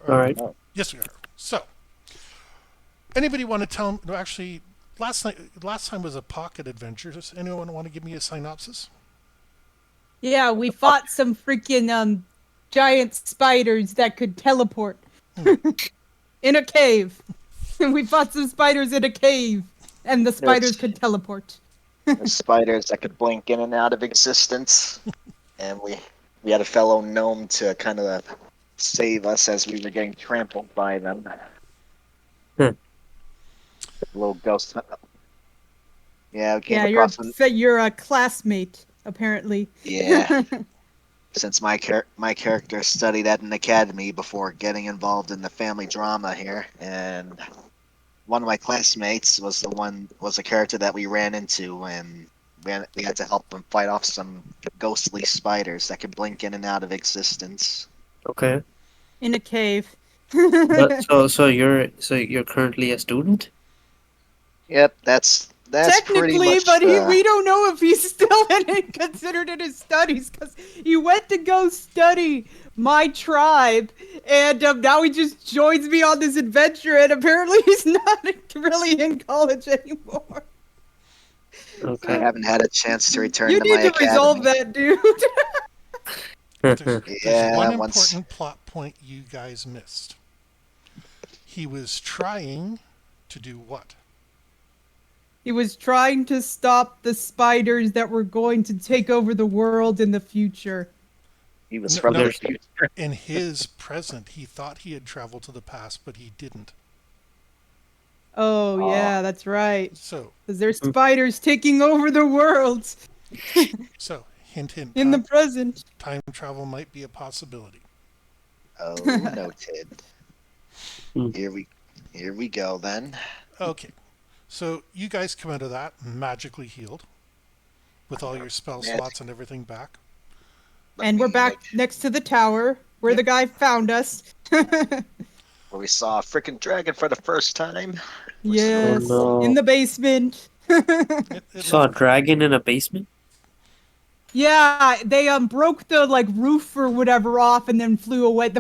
All right. Oh, Yes, we are. So, anybody want to tell? No, actually, last time was a pocket adventure. Does anyone want to give me a synopsis? Yeah, we fought some freaking giant spiders that could teleport in a cave. We fought some spiders in a cave, and the spiders there's could teleport. there's spiders that could blink in and out of existence, and we had a fellow gnome to kind of save us as we were getting trampled by them. Hmm. A little ghost. Yeah, we came Yeah, across them. you're a classmate apparently. Yeah, since my character studied at an academy before getting involved in the family drama here, and one of my classmates was a character that we ran into, and we had to help him fight off some ghostly spiders that could blink in and out of existence. Okay. In a cave. But so you're currently a student? Yep, that's pretty Technically, much but the. we don't know if he's still in it, considered in his studies because he went to go study my tribe, and now he just joins me on this adventure, and apparently he's not really in college anymore. I Okay. So haven't had a chance to return you to my need to resolve academy. that, dude. There's Yeah, one once. important plot point you guys missed. He was trying to do what? He was trying to stop the spiders that were going to take over the world in the future. He was No, from the no, There's future. in his present, he thought he had traveled to the past, but he didn't. Oh, Oh, yeah, that's right. So, Because there's spiders taking over the world hint, hint, in the present. time travel might be a possibility. oh, noted. Hmm. Here we, here we go then. Okay, so you guys come out of that magically healed with all your spell Man, slots and everything back. let And we're me back make next to the tower where Yep. the guy found us. where we saw a freaking dragon for the first time. Was oh really Yes, cool. in no. the basement. It Saw a looked cool. dragon in a basement? Yeah, they broke the like roof or whatever off and then flew away.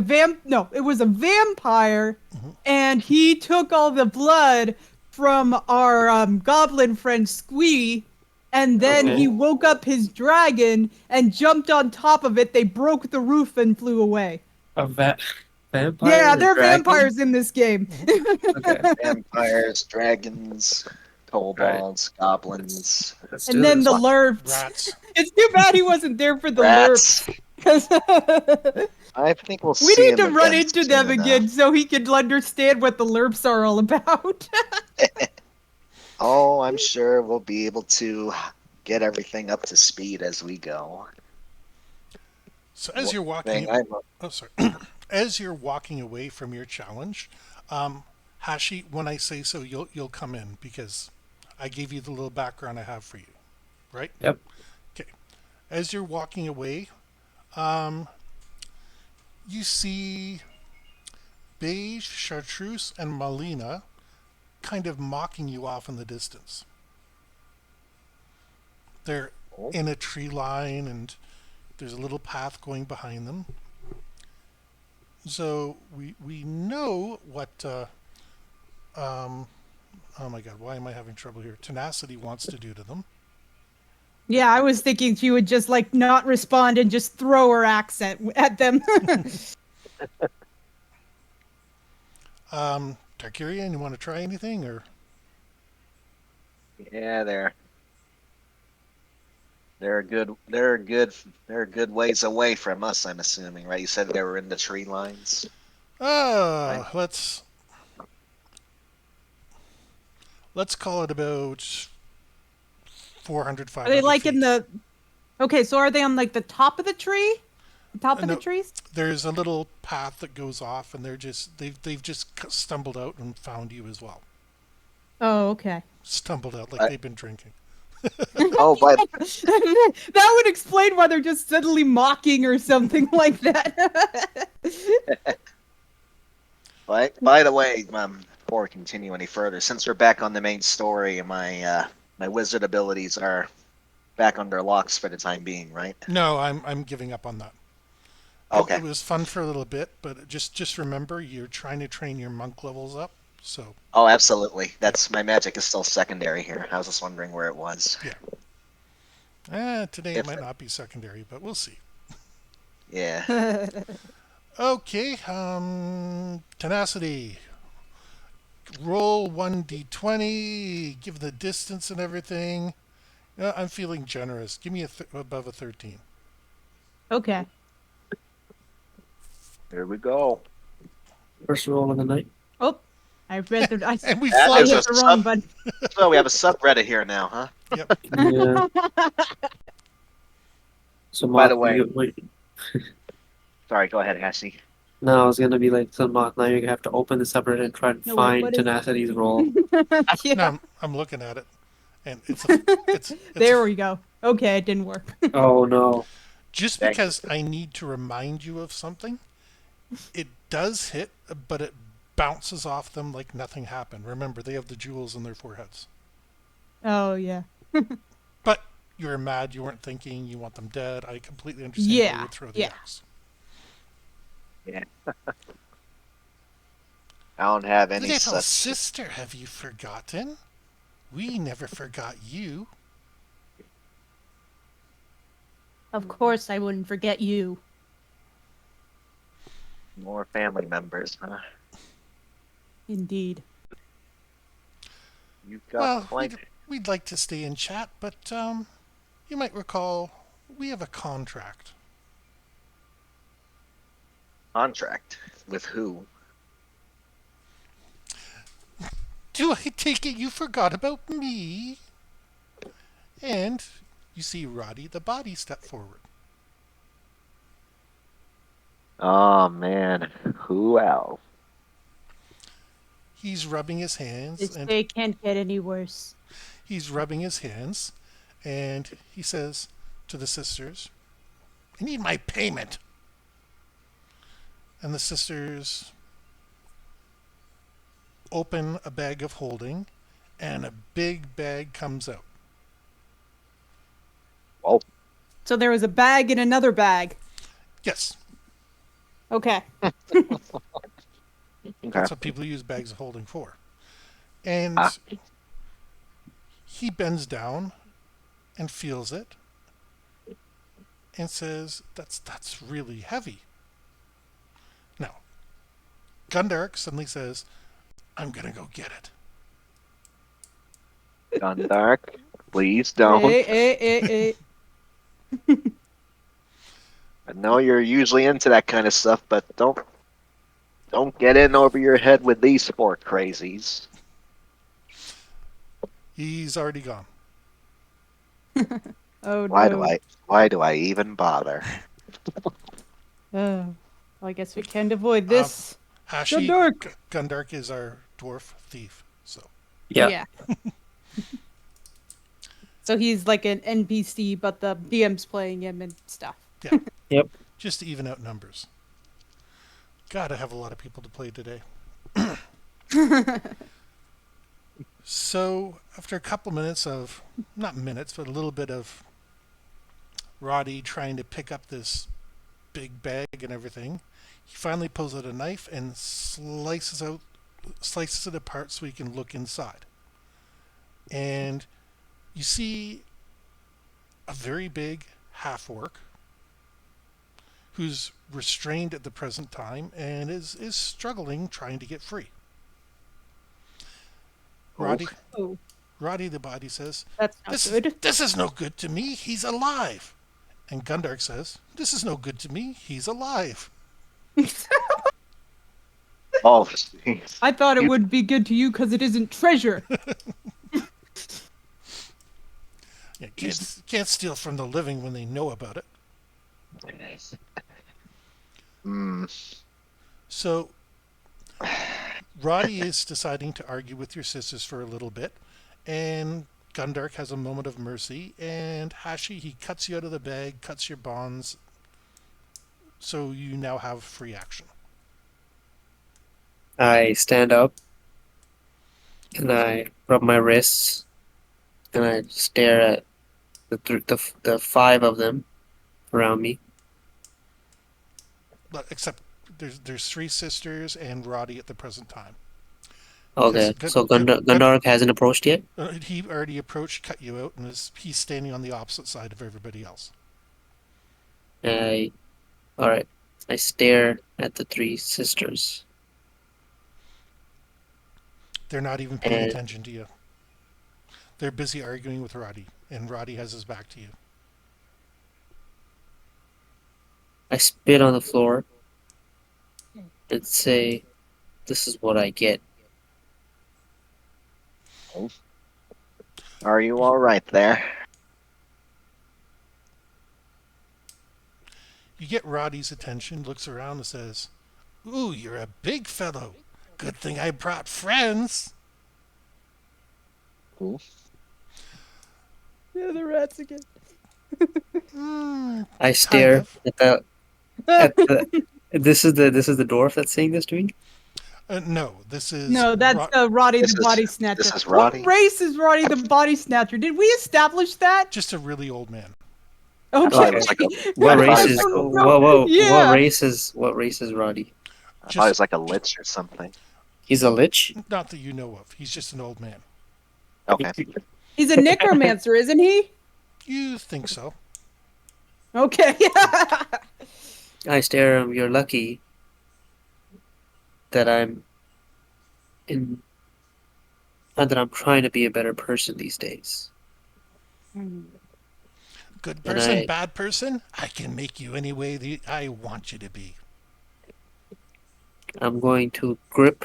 No, it was a vampire, and he took all the blood from our goblin friend Squee, and then Okay. he Oh, woke up his dragon and jumped on top of it. They broke the roof and flew away. A vampire Yeah, and a there are dragon? vampires in this game. Okay. vampires, dragons, Right. kobolds, goblins, Let's And do then this. the what lerps. Rats. It's too bad he wasn't there for the rats. lerps. 'Cause I think we'll we see need him to run again into soon them enough. again so he can understand what the lerps are all about. Oh, I'm sure we'll be able to get everything up to speed as we go. So as One you're thing walking, I'm oh sorry, as you're walking away from your challenge, Hashi, when I say so, you'll come in because I gave you the little background I have for you, right? Yep. Okay. As you're walking away, you see Beige, Chartreuse, and Malina kind of mocking you off in the distance. They're oh, in a tree line, and there's a little path going behind them. So we know what. Oh my God, why am I having trouble here? Tenacity wants to do to them. Yeah, I was thinking she would just like not respond and just throw her axe at them. Tarkirian, you want to try anything or? yeah, they're a good ways away from us. I'm assuming, right? You said they were in the tree lines, right? Let's call it about 400, Are they 500 like in feet. the? Okay, so are they on like the top of the tree? The top of the No, trees? there's a little path that goes off, and they've just stumbled out and found you as well. Oh, okay. Stumbled out like But, they've been drinking. oh, but That would explain why they're just suddenly mocking or something like that. by the way, before we continue any further, since we're back on the main story, my wizard abilities are back under locks for the time being, right? No, I'm giving up on that. Okay. It was fun for a little bit, but just remember you're trying to train your monk levels up. So Oh, absolutely. yeah, That's my magic is still secondary here. I was just wondering where it was. yeah. Today it If might not be secondary, but we'll see. yeah. Okay, tenacity. Roll 1d20, give the distance and everything. I'm feeling generous. Give me above a 13. Okay. Here we go. First roll of the night. Oh, I read the. And we That I fly is to. a hit the wrong sub. button. So we have a subreddit here now, huh? Yep. Yeah. So By the Moth, way, you wait. sorry. Go ahead, Ashley. No, I was gonna be like, so Moth, now you have to open the subreddit and try and No, wait, find what is? Tenacity's roll. No, Yeah. I'm looking at it, and it's There we go. Okay, it didn't work. Oh no. just Thank you. because I need to remind you of something. It does hit, but it bounces off them like nothing happened. Remember, they have the jewels in their foreheads. Oh yeah. But you were mad, you weren't thinking, you want them dead. I completely understand why you Yeah. would throw the Yeah. axe. Yeah. I don't have any Little such. sister, have you forgotten? We never forgot you. Of course, I wouldn't forget you. More family members, huh? Indeed. You've got Well, plenty we'd like to stay in chat, but you might recall we have a contract. contract with who? Do I take it you forgot about me? And you see Roddy the body step forward. Oh man, who else? He's rubbing his hands This and day can't get any worse. he's rubbing his hands and he says to the sisters, I need my payment. And the sisters open a bag of holding and a big bag comes out. Well, So there was a bag in another bag. Yes, Okay. okay. that's what people use bags of holding for. And Ah, he bends down and feels it and says, That's really heavy. Now, Gundark suddenly says, I'm gonna go get it. Gundark, please don't. I know you're usually into that kind of stuff, but don't get in over your head with these sport crazies. He's already gone. Oh Why no. do I even bother? Well, I guess we can't avoid Um, this. Hashi Gundark. Gundark is our dwarf thief. So Yeah. So he's like an NPC, but the DM's playing him and stuff. yeah, Yep. just to even out numbers. God, I have a lot of people to play today. So after a couple minutes of, not minutes, but a little bit of Roddy trying to pick up this big bag and everything, he finally pulls out a knife and slices it apart so he can look inside. And you see a very big half orc who's restrained at the present time and is struggling trying to get free. Roddy, Oh, Roddy the body says, that's not good. This is no good to me. He's alive. And Gundark says, This is no good to me. He's alive. Oh, jeez. I thought it would be good to you because it isn't treasure. Yeah, can't steal from the living when they know about it. Hmm. So Roddy is deciding to argue with your sisters for a little bit, and Gundark has a moment of mercy, and Hashi, he cuts you out of the bag, cuts your bonds, so you now have free action. I stand up and I rub my wrists and I stare at the five of them around me. except there's three sisters and Roddy at the present time. Because Okay, so Gundar hasn't approached yet? he already approached, cut you out, and he's standing on the opposite side of everybody else. I, all right. I stare at the three sisters, They're not even paying and attention to you. They're busy arguing with Roddy, and Roddy has his back to you. I spit on the floor and say, "This is what I get." Are you all right there? You get Roddy's attention, looks around and says, "Ooh, you're a big fellow. Good thing I brought friends." Cool. Yeah, the rats again. Mm, I kind stare of. at the. This is the dwarf that's saying this to me. No, this is No, that's Roddy This the is Body Snatcher. this is What Roddy. race is Roddy the Body Snatcher? Did we establish that? just a really old man. I thought Okay. he was like a. What I thought race he I was is like. don't know. what Yeah. race is Roddy? I thought he Just was like a lich or something. He's a lich. not that you know of. He's just an old man. Okay. He's a necromancer, isn't he? You think so? Okay. I stare at him. You're lucky that I'm in, and that I'm trying to be a better person these days. Good And person, bad person. I can make you any way that I want you to be. I'm going to grip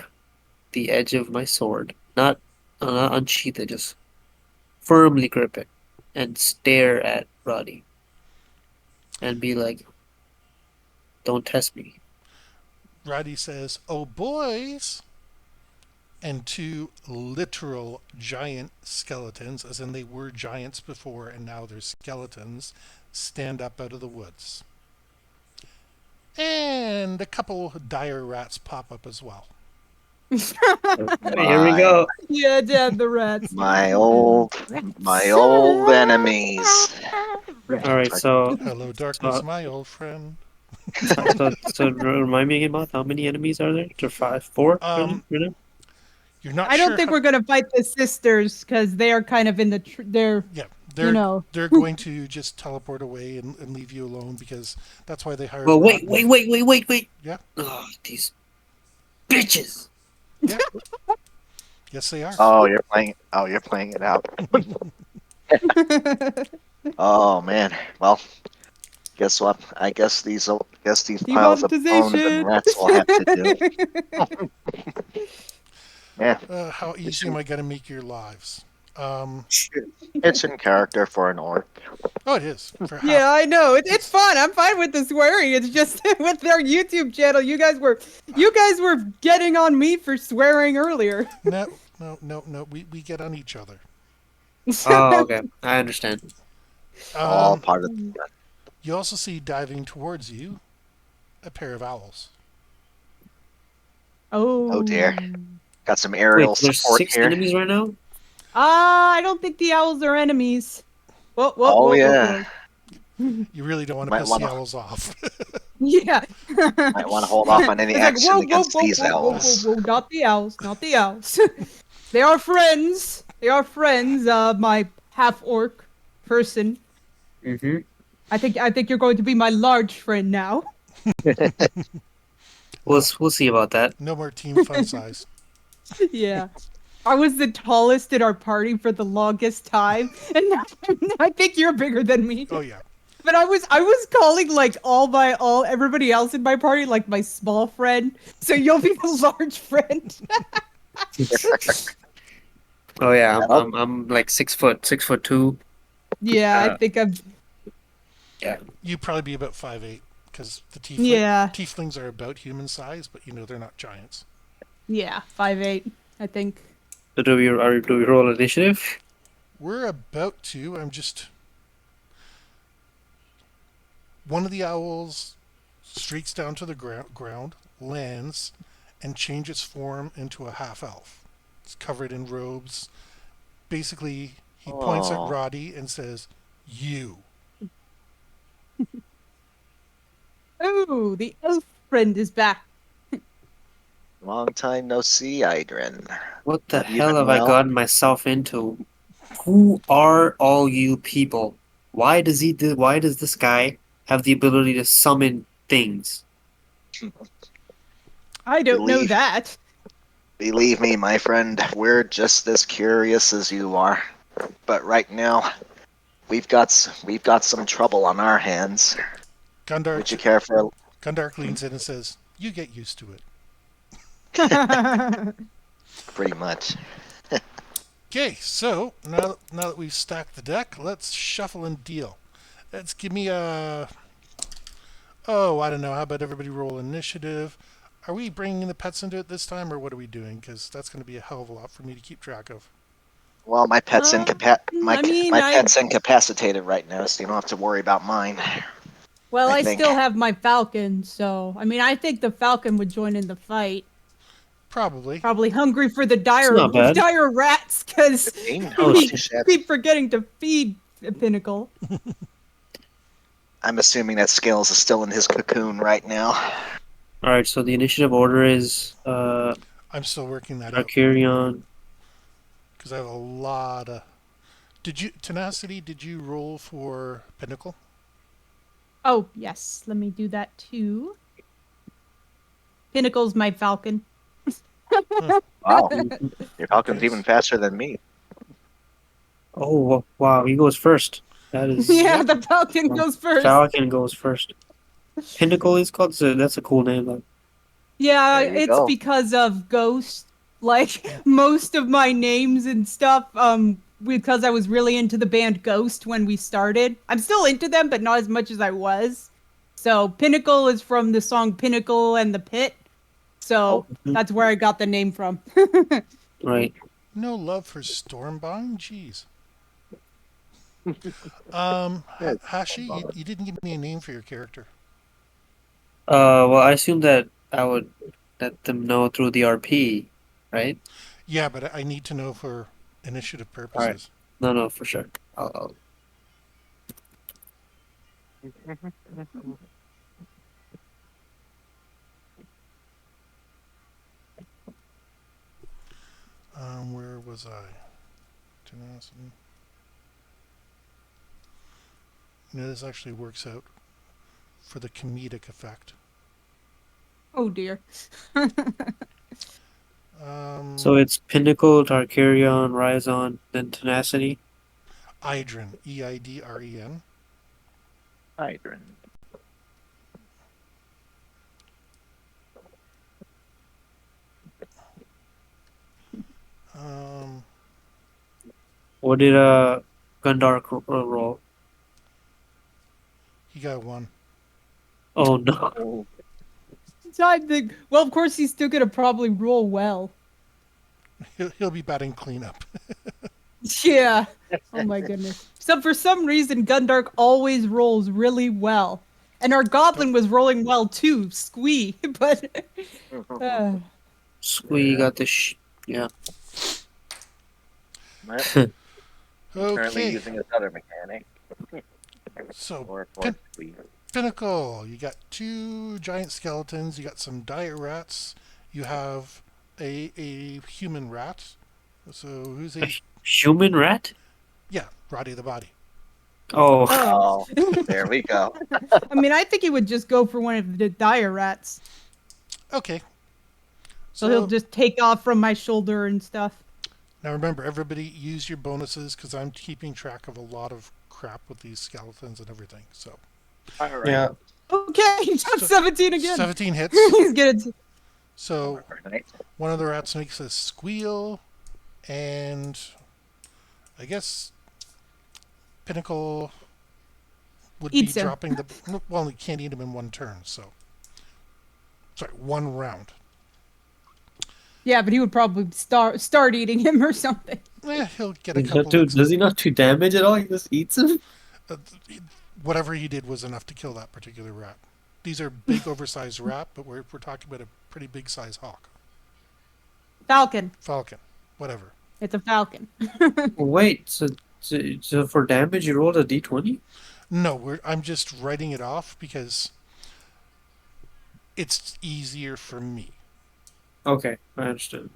the edge of my sword, not unsheath it, just firmly grip it, and stare at Roddy, and be like, "Don't test me." Roddy says, "Oh, boys." And two literal giant skeletons, as in they were giants before and now they're skeletons, stand up out of the woods. And a couple dire rats pop up as well. Here we My go. Yeah, Dad, the rats. my old enemies. All right, so Hello, darkness, so my old friend. so remind me again about how many enemies are there? To five, four, Um, right now? you're not I don't sure think how. we're gonna fight the sisters because they are kind of in the. They're, Yeah, you know. they're going to just teleport away and leave you alone because that's why they hired Well, Rodney. wait. Yeah, Oh, these bitches. yeah, yes they are. Oh, you're playing. Oh, you're playing it out. Oh man. Well, guess what? Guess these piles of bones and Demonetization. rats will have to do. Yeah, How easy am I going to make your lives? Um, it's in character for an orc. oh, it is for half. Yeah, I know. It's fun. I'm fine with the swearing. It's just with their YouTube channel, you guys were getting on me for swearing earlier. No. We get on each other. Oh, okay. I understand. All Um, part of. you also see diving towards you a pair of owls. Oh dear. Oh. Got some Wait, aerial there's support six here. enemies right now? I don't think the owls are enemies. Whoa, whoa, Oh whoa, yeah. whoa. You really don't want to Might piss wanna- the owls off. Yeah. Might want to hold off on any It's like, action whoa, whoa, against whoa, these whoa, whoa, whoa, owls. whoa, not the owls, not the owls. They are friends. They are friends. My half orc person. Mm-hmm. I think you're going to be my large friend now. We'll see about that. No more team fun size. Yeah. I was the tallest in our party for the longest time, and now I think you're bigger than me. Oh yeah. But I was calling like all everybody else in my party like my small friend. So you'll be the large friend. Oh yeah, Well, I'm like 6 foot 2. Yeah, I Uh, think I'm. yeah. You'd probably be about 5'8", because the Yeah. tieflings are about human size, but they're not giants. Yeah, 5'8", I think. So do we roll initiative? We're about to. I'm just. One of the owls streaks down to the ground, lands, and changes form into a half elf. It's covered in robes. Basically, he points at Oh. Roddy and says, "You." Ooh, the elf friend is back. Long time no see, Idrin. What the Have you hell been have I well? gotten myself into? Who are all you people? Why does this guy have the ability to summon things? I don't know Believe that. believe me, my friend, we're just as curious as you are. But right now, we've got some trouble on our hands. Would you Gundark, care for Gundark leans in and says, "You get used to it." pretty much? Okay, so now that we've stacked the deck, let's shuffle and deal. Let's give me a. Oh, I don't know. How about everybody roll initiative? Are we bringing the pets into it this time, or what are we doing? Because that's going to be a hell of a lot for me to keep track of. Well, I mean, my pet's incapacitated right now, so you don't have to worry about mine. well, I I think. still have my falcon, so I mean, I think the falcon would join in the fight. Probably. Probably hungry for the It's not bad. dire rats, because 15? Oh, Not we too shabby. keep forgetting to feed Pinnacle. I'm assuming that Scales is still in his cocoon right now. all right. So the initiative order is I'm still working that out Arcurion. because I have a lot of. Did you tenacity? Did you roll for Pinnacle? Oh yes, let me do that too. Pinnacle's my falcon. Wow, Mhm. your Falcon's Okay. even faster than me. Oh wow, he goes first. That is Yeah, Yep. the falcon um, goes first. Falcon goes first. Pinnacle is called. So that's a cool name. Though. Yeah, There you it's go. because of Ghost. Like most of my names and stuff, because I was really into the band Ghost when we started. I'm still into them, but not as much as I was. So Pinnacle is from the song Pinnacle and the Pit. Oh, So Mhm. that's where I got the name from. Right. No love for Stormbind? Jeez. yeah. Hashi, you didn't give me a name for your character. Well, I assume that I would let them know through the RP, right? Yeah, but I need to know for initiative All right. purposes. No, no, for sure. I'll Where was I? Tenacity. This actually works out for the comedic effect. Oh dear. So Um, it's Pinnacle, Tarkarion, Rhizon, then Tenacity. Idren, Eidren. Hydran. Um, What did Gundar roll? he got one. Oh no. Oh, So I think, well, of course, he's still gonna probably roll well. He'll be batting cleanup. Yeah. Oh my goodness. So for some reason, Gundark always rolls really well, and our Don't. Goblin was rolling well too, Squee. But uh, Squee yeah. got the yeah. Well, I'm currently Okay, using this other mechanic. so Or pin- Squeeze. Pinnacle. You got two giant skeletons. You got some dire rats. You have a human rat. So who's A a human rat? yeah, Roddy the body. Oh, oh, Oh, there we go. I mean, I think he would just go for one of the dire rats, Okay, so he'll so just take off from my shoulder and stuff. now remember, everybody use your bonuses because I'm keeping track of a lot of crap with these skeletons and everything. So, All right. yeah. Okay, he's got so 17 again. 17 hits. He's gonna. So Right. one of the rats makes a squeal, and I guess Pinnacle would be Eats him. dropping the. Well, you can't eat him in one turn, so. Sorry, one round. Yeah, but he would probably start eating him or something. He'll get a couple. Does he not do damage at all? He just eats him? Uh, Whatever he did was enough to kill that particular rat. These are big, oversized rat, but we're talking about a pretty big size hawk. Falcon. Falcon. Whatever. It's a falcon. Wait, so for damage you rolled a d20? No, I'm just writing it off because It's easier for me. Okay, I understand.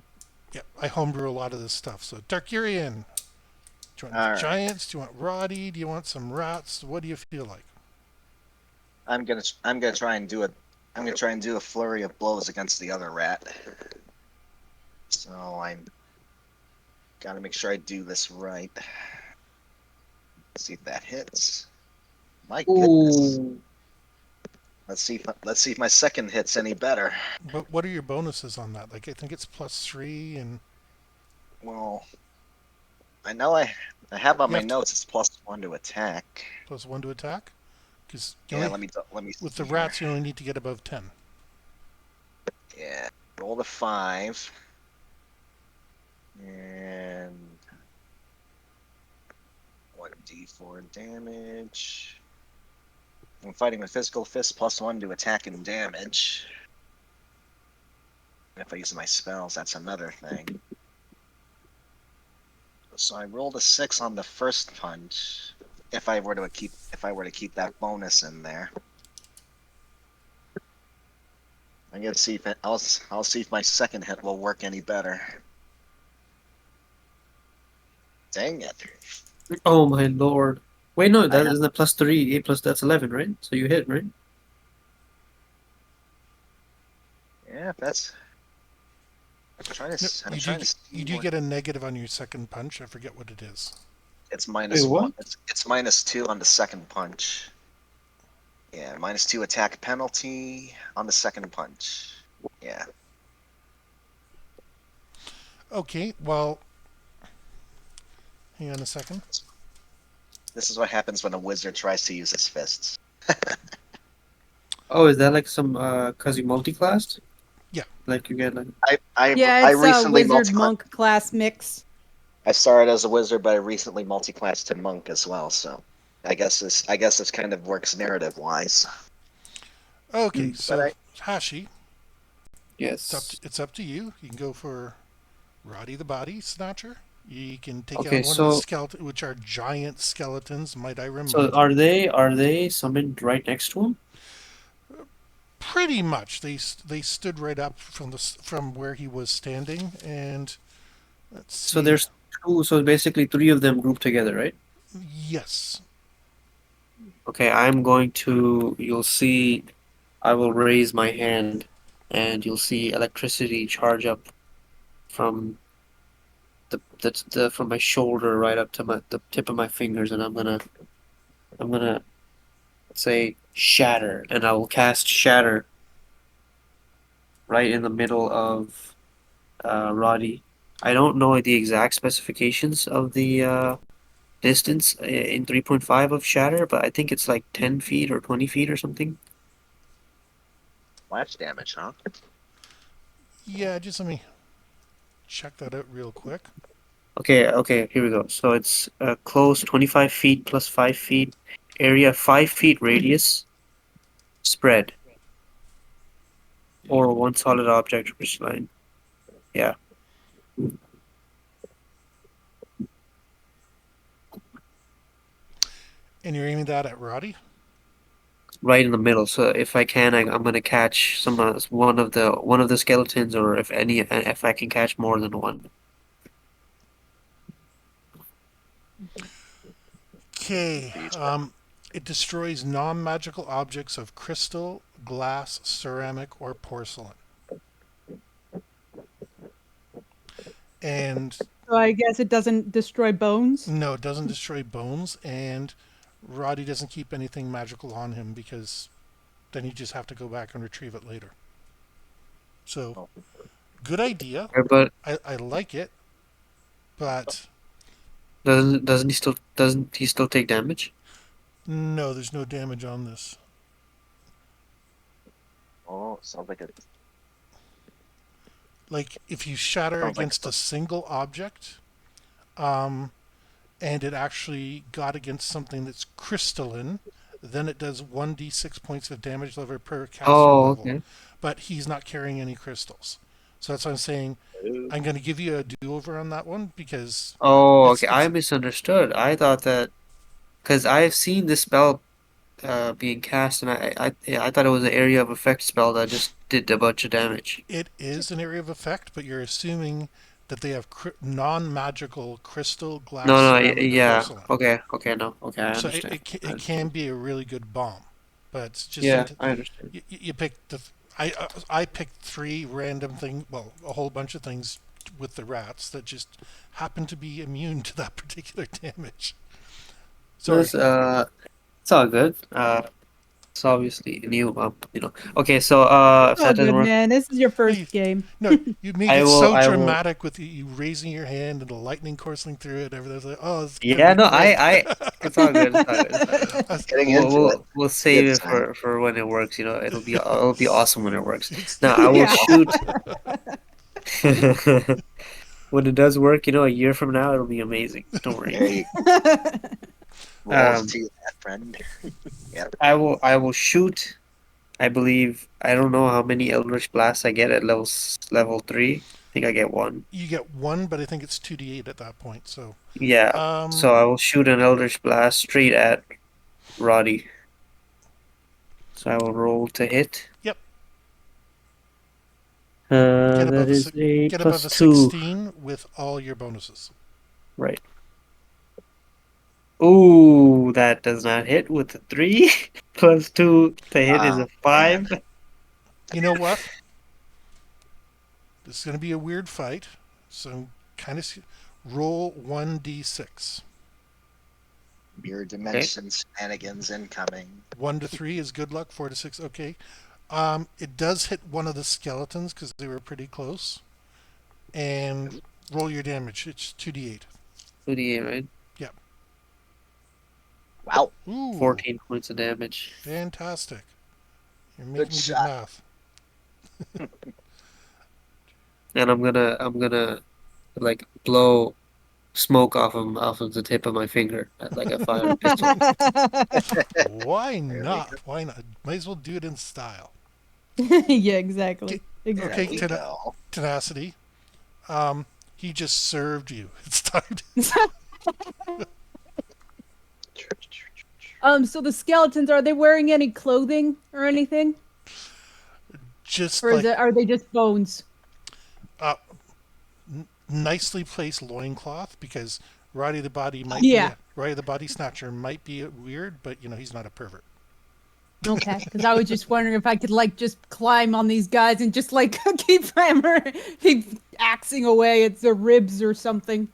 Yeah, I homebrew a lot of this stuff. So Darkurian, do you want All right. giants? Do you want Roddy? Do you want some rats? What do you feel like? I'm gonna try and do a I'm gonna try and do a flurry of blows against the other rat. So I'm gotta make sure I do this right. See if that hits. My goodness. Ooh. Let's see if my second hit's any better. But what are your bonuses on that? Like I think it's +3, and Well, I know I have on you my have to notes it's +1 to attack. +1 to attack. Because Yeah, let me with the see here. rats you only need to get above 10. Yeah, roll the 5 and 1d4 damage. I'm fighting with physical fist +1 to attack and damage. If I use my spells, that's another thing. So I rolled a 6 on the first punch. If I were to keep that bonus in there, I'm gonna see if I'll see if my second hit will work any better. Dang it! Oh my lord. Wait, no, I that have isn't a +3. 8 plus that's 11, right? So you hit, right? yeah. That's No, I'm trying to see you do what get a negative on your second punch. I forget what it is. it's Wait, -1. what? It's -2 on the second punch. Yeah, -2 attack penalty on the second punch. Yeah. Okay, well, hang on a second. This is what happens when a wizard tries to use his fists. Oh, is that like some cause you multi-classed? Yeah, Like you get like Yeah, I it's a recently wizard multi monk class mix. I started as a wizard, but I recently multi-classed to monk as well. So I guess this kind of works narrative wise. okay, But so Hashi, yes. it's up to you. You can go for Roddy the Body Snatcher. You can take Okay, out one of the so skeletons, which are giant skeletons, might I so remind you. are they summoned right next to him? Pretty much, they stood right up from where he was standing, and let's So see. there's two, so basically three of them grouped together, right? Yes. Okay, I'm going to, you'll see, I will raise my hand and you'll see electricity charge up from the from my shoulder right up to the tip of my fingers, and I'm gonna say shatter, and I will cast shatter right in the middle of Roddy. I don't know the exact specifications of the distance in 3.5 of shatter, but I think it's like 10 feet or 20 feet or something. splash damage, huh? Yeah, just let me check that out real quick. Okay, okay, here we go. So it's close 25 feet plus 5 feet, area 5 feet radius, spread, or one solid object which line. Yeah, And you're aiming that at Roddy? right in the middle. So if I can, I'm gonna catch one of the skeletons, or if I can catch more than one. Okay. It destroys non magical objects of crystal, glass, ceramic, or porcelain. And So I guess it doesn't destroy bones. no, it doesn't destroy bones, and Roddy doesn't keep anything magical on him because then you just have to go back and retrieve it later. So, Oh, good idea. But I like it, but doesn't he still take damage? no, there's no damage on this. oh, sounds like Like, if you shatter sounds like against a single object, um, and it actually got against something that's crystalline, then it does 1d6 points of damage level per caster Oh, level. okay. But he's not carrying any crystals. So that's why I'm saying a. I'm going to give you a do-over on that one because Oh, it's okay. I it's misunderstood. I thought that because I have seen this spell being cast, and yeah, I thought it was an area of effect spell that just did a bunch of damage. It is an area of effect, but you're assuming that they have non-magical crystal, glass, No, no, ceramic, or yeah, porcelain. okay, no, okay, I So understand. I it can understand. be a really good bomb, but it's just Yeah, I understand. you pick I picked three random things, well, a whole bunch of things with the rats that just happen to be immune to that particular damage. Sorry. This it's all good. It's obviously new, Okay, so if Oh, that doesn't good work, man. This is your No, first you, game. no, you made I it will, so I will. dramatic with you raising your hand and the lightning coursing through it. Everything. I was like, oh, it's gonna Yeah, be no, great. it's all good. It's all good. It's all good. I was- Getting We'll into it. we'll save Good it time. for when it works. It'll be awesome when it works. it's- Now I will Yeah. shoot when it does work. A year from now it'll be amazing. Don't worry. There you rolls Um, to that friend. Yeah. I will shoot. I believe I don't know how many Eldritch Blasts I get at level 3. I think I get one. you get one, but I think it's 2d8 at that point. So, Yeah. um, So I will shoot an Eldritch Blast straight at Roddy. So I will roll to hit. yep, get That above a is a get above plus a 2. 16 with all your bonuses. Right. Ooh, that does not hit with a 3. Plus 2 to hit is Oh a man. 5. You know what? This is going to be a weird fight. So, kind of roll 1d6. Mirror Okay. dimension shenanigans incoming. 1 to 3 is good luck. 4 to 6, okay. It does hit one of the skeletons because they were pretty close. And roll your damage. It's 2d8. 2d8, right? Yep. Wow. Ooh, 14 points of damage. fantastic. You're Good making me do shot. math. And I'm gonna like blow smoke off of the tip of my finger like I fired a pistol. Why There we go. not? Why not? Might as well do it in style. Yeah, Okay, exactly. There okay Exactly. we go. tenacity. Um, he just served you. It's time. So the skeletons, are they wearing any clothing or anything? Just Or like are they just bones? uh, nicely placed loincloth because Yeah. Roddy the body snatcher might be weird, but he's not a pervert. Okay, because I was just wondering if I could like just climb on these guys and just like keep axing away at their ribs or something.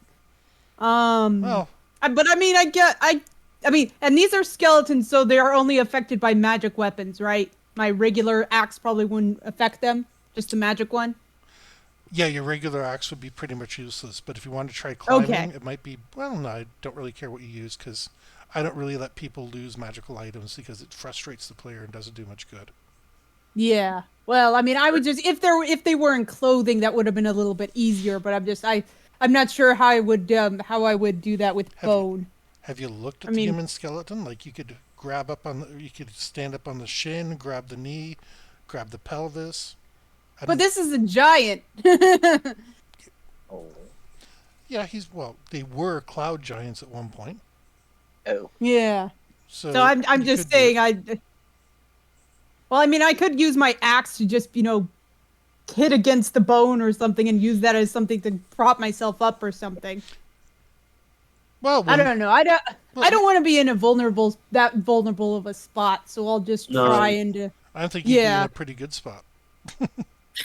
Um, Well, but I mean, I mean, and these are skeletons, so they are only affected by magic weapons, right? My regular axe probably wouldn't affect them, just the magic one. yeah, your regular axe would be pretty much useless, but if you want to try climbing, Okay. it might be. Well, no, I don't really care what you use because I don't really let people lose magical items because it frustrates the player and doesn't do much good. Yeah. Well, I mean, I would just if they were in clothing, that would have been a little bit easier. But I'm not sure how I would do that with Have you bone. have you looked I at the mean, human skeleton? Like you could stand up on the shin, grab the knee, grab the pelvis. I but don't. this is a giant. Oh. Yeah, they were cloud giants at one point, Oh. Yeah. So so I'm you just could do it. saying well, I mean, I could use my axe to just hit against the bone or something and use that as something to prop myself up or something. Well, I when don't know. well, I don't want to be in that vulnerable of a spot, so I'll just try No, and I think you'd be in yeah. a pretty good spot.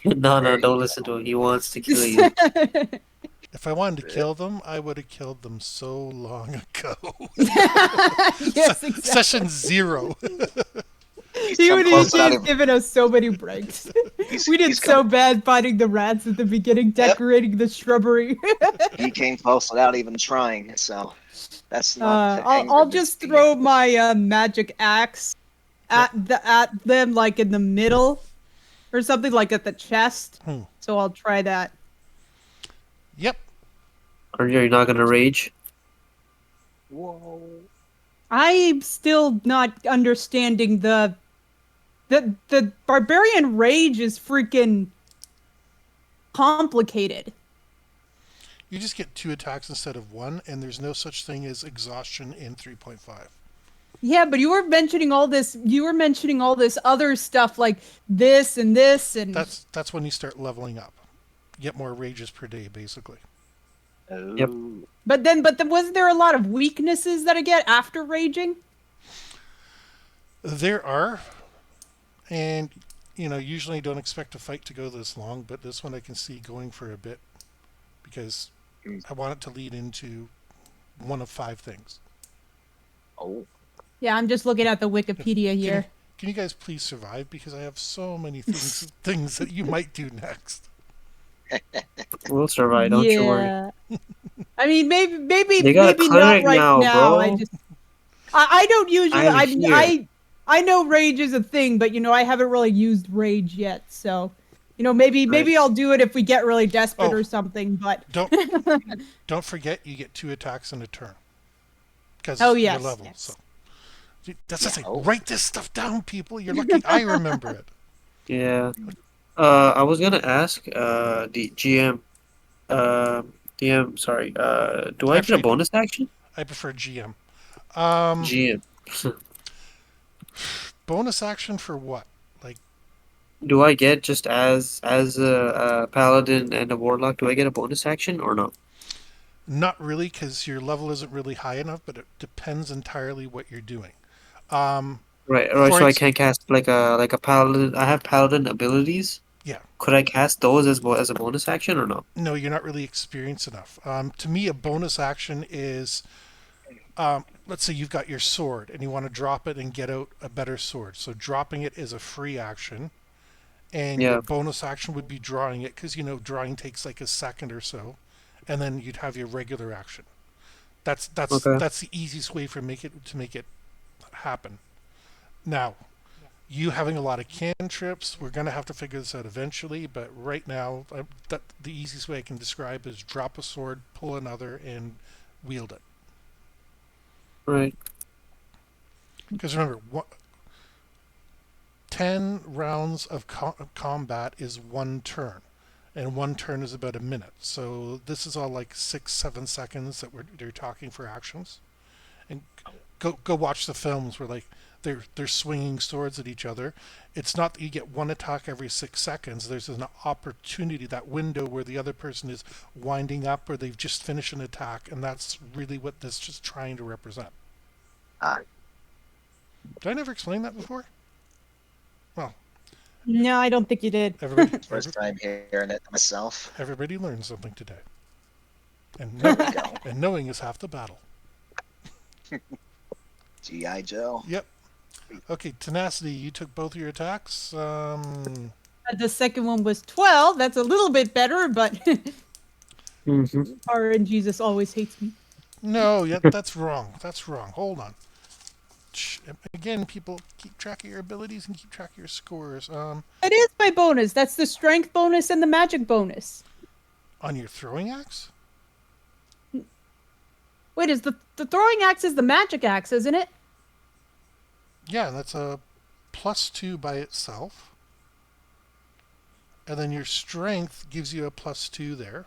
no, no, There you don't listen to go. him. He wants to kill you. If I wanted to kill them, I would have killed them so long ago. Yes, Session exactly. 0. He's He come would have close without just even. given us so many breaks. We did He's come. so bad fighting the rats at the beginning, Yep. decorating the shrubbery. He came close without even trying. So that's not to anger I'll this just game. throw my magic axe Yep. at them like in the middle or something like at the chest. Hmm. So I'll try that. Yep. Are you not gonna rage? Whoa. I'm still not understanding the barbarian rage is freaking complicated. You just get 2 attacks instead of 1, and there's no such thing as exhaustion in 3.5. Yeah, but you were mentioning all this. You were mentioning all this other stuff like this and this and. That's when you start leveling up. You get more rages per day, basically. Yep. Oh, But then, wasn't there a lot of weaknesses that I get after raging? There are, and usually I don't expect a fight to go this long, but this one I can see going for a bit because mm, I want it to lead into one of five things. oh. Yeah, I'm just looking at the Yes. Wikipedia Can you, here. can you guys please survive? Because I have so many things that you might do next. We'll survive. Don't you worry. Yeah. I mean, They got a maybe not cleric right now, now. I bro. just, I don't usually. I'm I mean, here. I know rage is a thing, but I haven't really used rage yet. So, Right. maybe I'll do it if we get really desperate Oh, or something. But don't don't forget you get 2 attacks in a turn oh because you're yes, level. So yes, that's the yeah. thing. Oh. Write this stuff down, people. You're lucky I remember it. Yeah. Mm. I was gonna ask, the GM, uh, DM, sorry, do I get a Actually, bonus action? I prefer GM. Um, GM. bonus action for what? Like, Do I get just as a paladin and a warlock? Do I get a bonus action or no? not really, because your level isn't really high enough, but it depends entirely what you're doing. Um, Right, right. for So I ex- can't cast like a paladin. I have paladin abilities. yeah, Could I cast those as a bonus action or no? no, you're not really experienced enough. To me, a bonus action is, let's say you've got your sword and you want to drop it and get out a better sword. So dropping it is a free action, and your Yeah. bonus action would be drawing it because drawing takes like a second or so, and then you'd have your regular action. Okay. That's the easiest way for make it happen. Now, you having a lot of cantrips, we're gonna have to figure this out eventually. But right now, the easiest way I can describe is drop a sword, pull another, and wield it. Right. Because remember, 10 rounds of combat is 1 turn, and 1 turn is about a minute. So this is all like 6, 7 seconds that they're talking for actions. And go watch the films where like they're swinging swords at each other. It's not that you get one attack every 6 seconds. There's an opportunity, that window where the other person is winding up or they've just finished an attack, and that's really what this is just trying to represent. Ah, Did I never explain that before? Well, No, I don't think you did. first time hearing it myself. everybody learns something today, and There we go. and knowing is half the battle. G.I. Joe. Yep. Okay, tenacity. You took both of your attacks. The second one was 12. That's a little bit better, but Mm-hmm. and Jesus always hates me. No, yeah, that's wrong. That's wrong. Hold on. Again, people, keep track of your abilities and keep track of your scores. It is my bonus. That's the strength bonus and the magic bonus. On your throwing axe. Wait, is the throwing axe is the magic axe, isn't it? Yeah, that's a +2 by itself. And then your strength gives you a +2 there.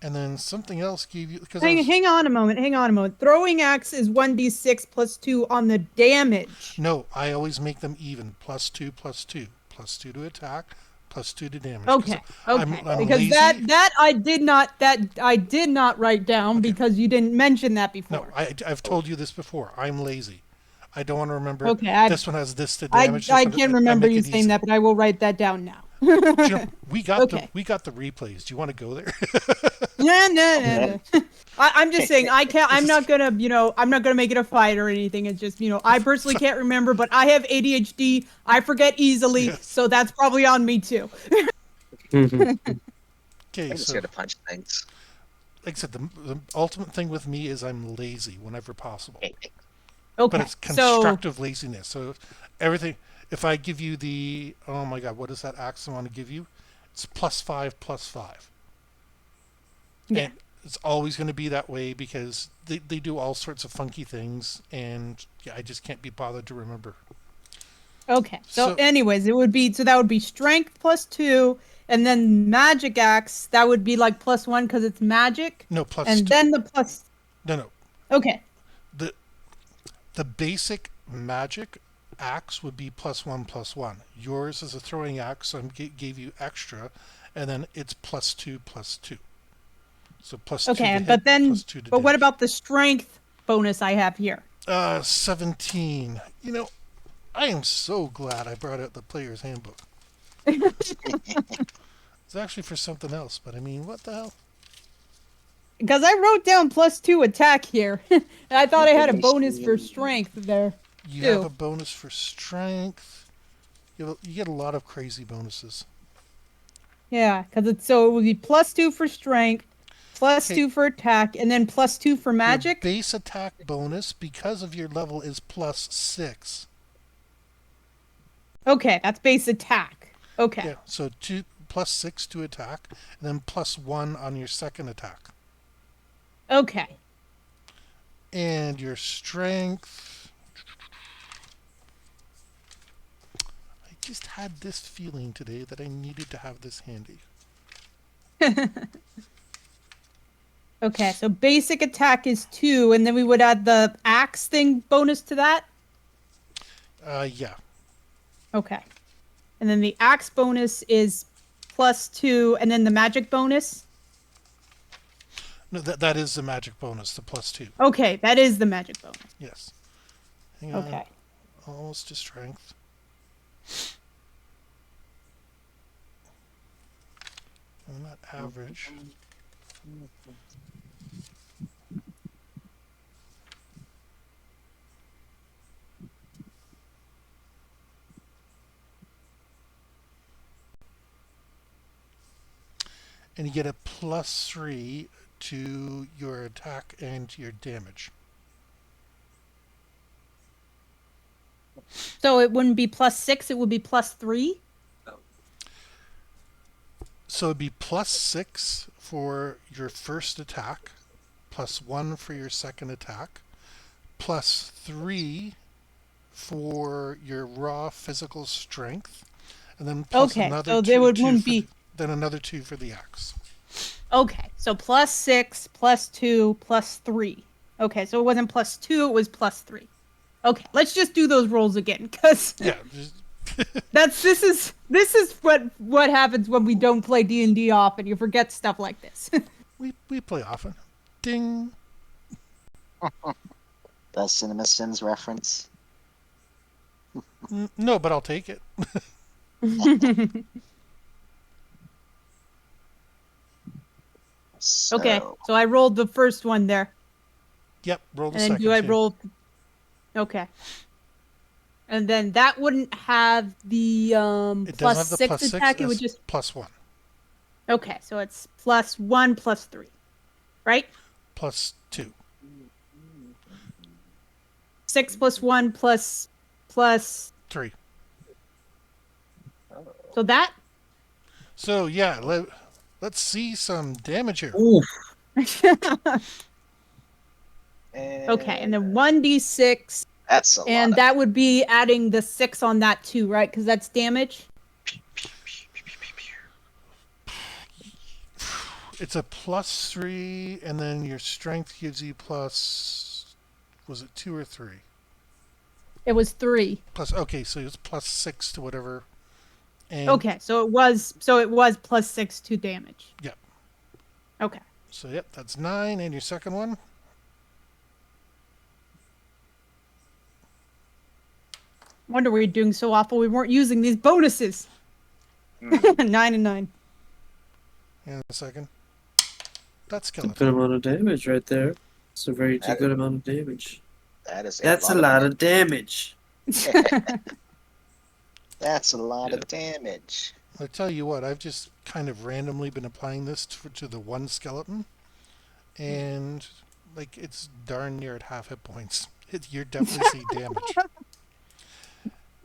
And then something else gave you because Hang on a moment. Hang on a moment. Throwing axe is 1d6 plus 2 on the damage. no, I always make them even. +2, +2, +2 to attack, +2 to damage. Okay. I'm Okay. Because lazy. that I did not write down because you didn't mention that No, before. I've told you this before. I'm lazy. I don't want to remember. Okay, this one has this to I damage. I can't remember you saying that, but I will write that down now. We got Okay. we got the replays. Do you want to go there? No. I'm just saying I can't. I'm not gonna. I'm not gonna make it a fight or anything. It's just I personally can't remember, but I have ADHD. I forget easily, Yes. so that's probably on me too. Mm-hmm. Okay, I'm just so here to punch things. like I said, the ultimate thing with me is I'm lazy whenever possible, Okay. but it's So constructive laziness. So everything. If I give you the oh my god, what is that axe I want to give you? It's +5, +5. yeah. And it's always going to be that way because they do all sorts of funky things, and yeah, I just can't be bothered to remember. Okay. So, So- anyways, that would be strength plus 2, and then magic axe that would be like +1 because it's magic, No, plus and two. then the plus. No. Okay. The The basic magic axe would be +1/+1. Yours is a throwing axe, so I gave you extra, and then it's +2/+2. So +2 to Okay, hit, +2 to but what damage. about the strength bonus I have here? 17. I am so glad I brought out the player's handbook. It's actually for something else, but I mean, what the hell? Because I wrote down +2 attack here. And I thought I had a bonus for Information. strength there, You have too. a bonus for strength. You get a lot of crazy bonuses. Yeah, because it would be +2 for strength, plus Okay, 2 for attack, and then +2 for your magic. base attack bonus, because of your level, is +6. Okay, that's base attack. Okay. Yeah, so +6 to attack, and then +1 on your second attack. Okay. And your strength. I just had this feeling today that I needed to have this handy. Okay, so basic attack is 2, and then we would add the axe thing bonus to that. Yeah. Okay. And then the axe bonus is +2, and then the magic bonus. No, that is the magic bonus, the +2. Okay, that is the magic bonus. Yes. Hang on. Okay. Almost to strength. And that average. And you get a +3 to your attack and to your damage. So it wouldn't be +6, it would be +3. So it'd be +6 for your first attack, +1 for your second attack, +3 for your raw physical strength, and then plus Okay, another so there two wouldn't for be. then another 2 for the axe. Okay, so +6, +2, +3. Okay, so it wasn't +2, it was +3. Okay, let's just do those rolls again, because Yeah, just, this is what happens when we don't play D&D often. You forget stuff like this. we play often. Ding. The Cinema Sins reference. No, but I'll take it. Okay, So, so I rolled the first one there, Yep, roll the and then do second I too. roll? Okay, and then that wouldn't have the It doesn't have the +6 +6 attack. It would as just +1. okay. So it's +1, +3, right? +2. 6 + 1 plus. 3. So that. So yeah, let's see some damage here. Oof. Okay, and then 1d6, that's a lot and of. that would be adding the 6 on that too, right? Because that's damage. It's a +3, and then your strength gives you plus. Was it 2 or 3? It was 3. Plus. Okay, so it's +6 to whatever. And Okay, so it was +6 to damage. Yep. Okay. So yep, that's 9, and your second one. Wonder we were doing so awful we weren't using these bonuses. 9 and 9. And the second. That's It's a good skeleton. amount of damage right there. It's a very That- good amount of damage. That is That's a lot of damage. That's a lot Yeah. of damage. I tell you what, I've just kind of randomly been applying this to the one skeleton, and like it's darn near at half hit points. You're definitely see damage.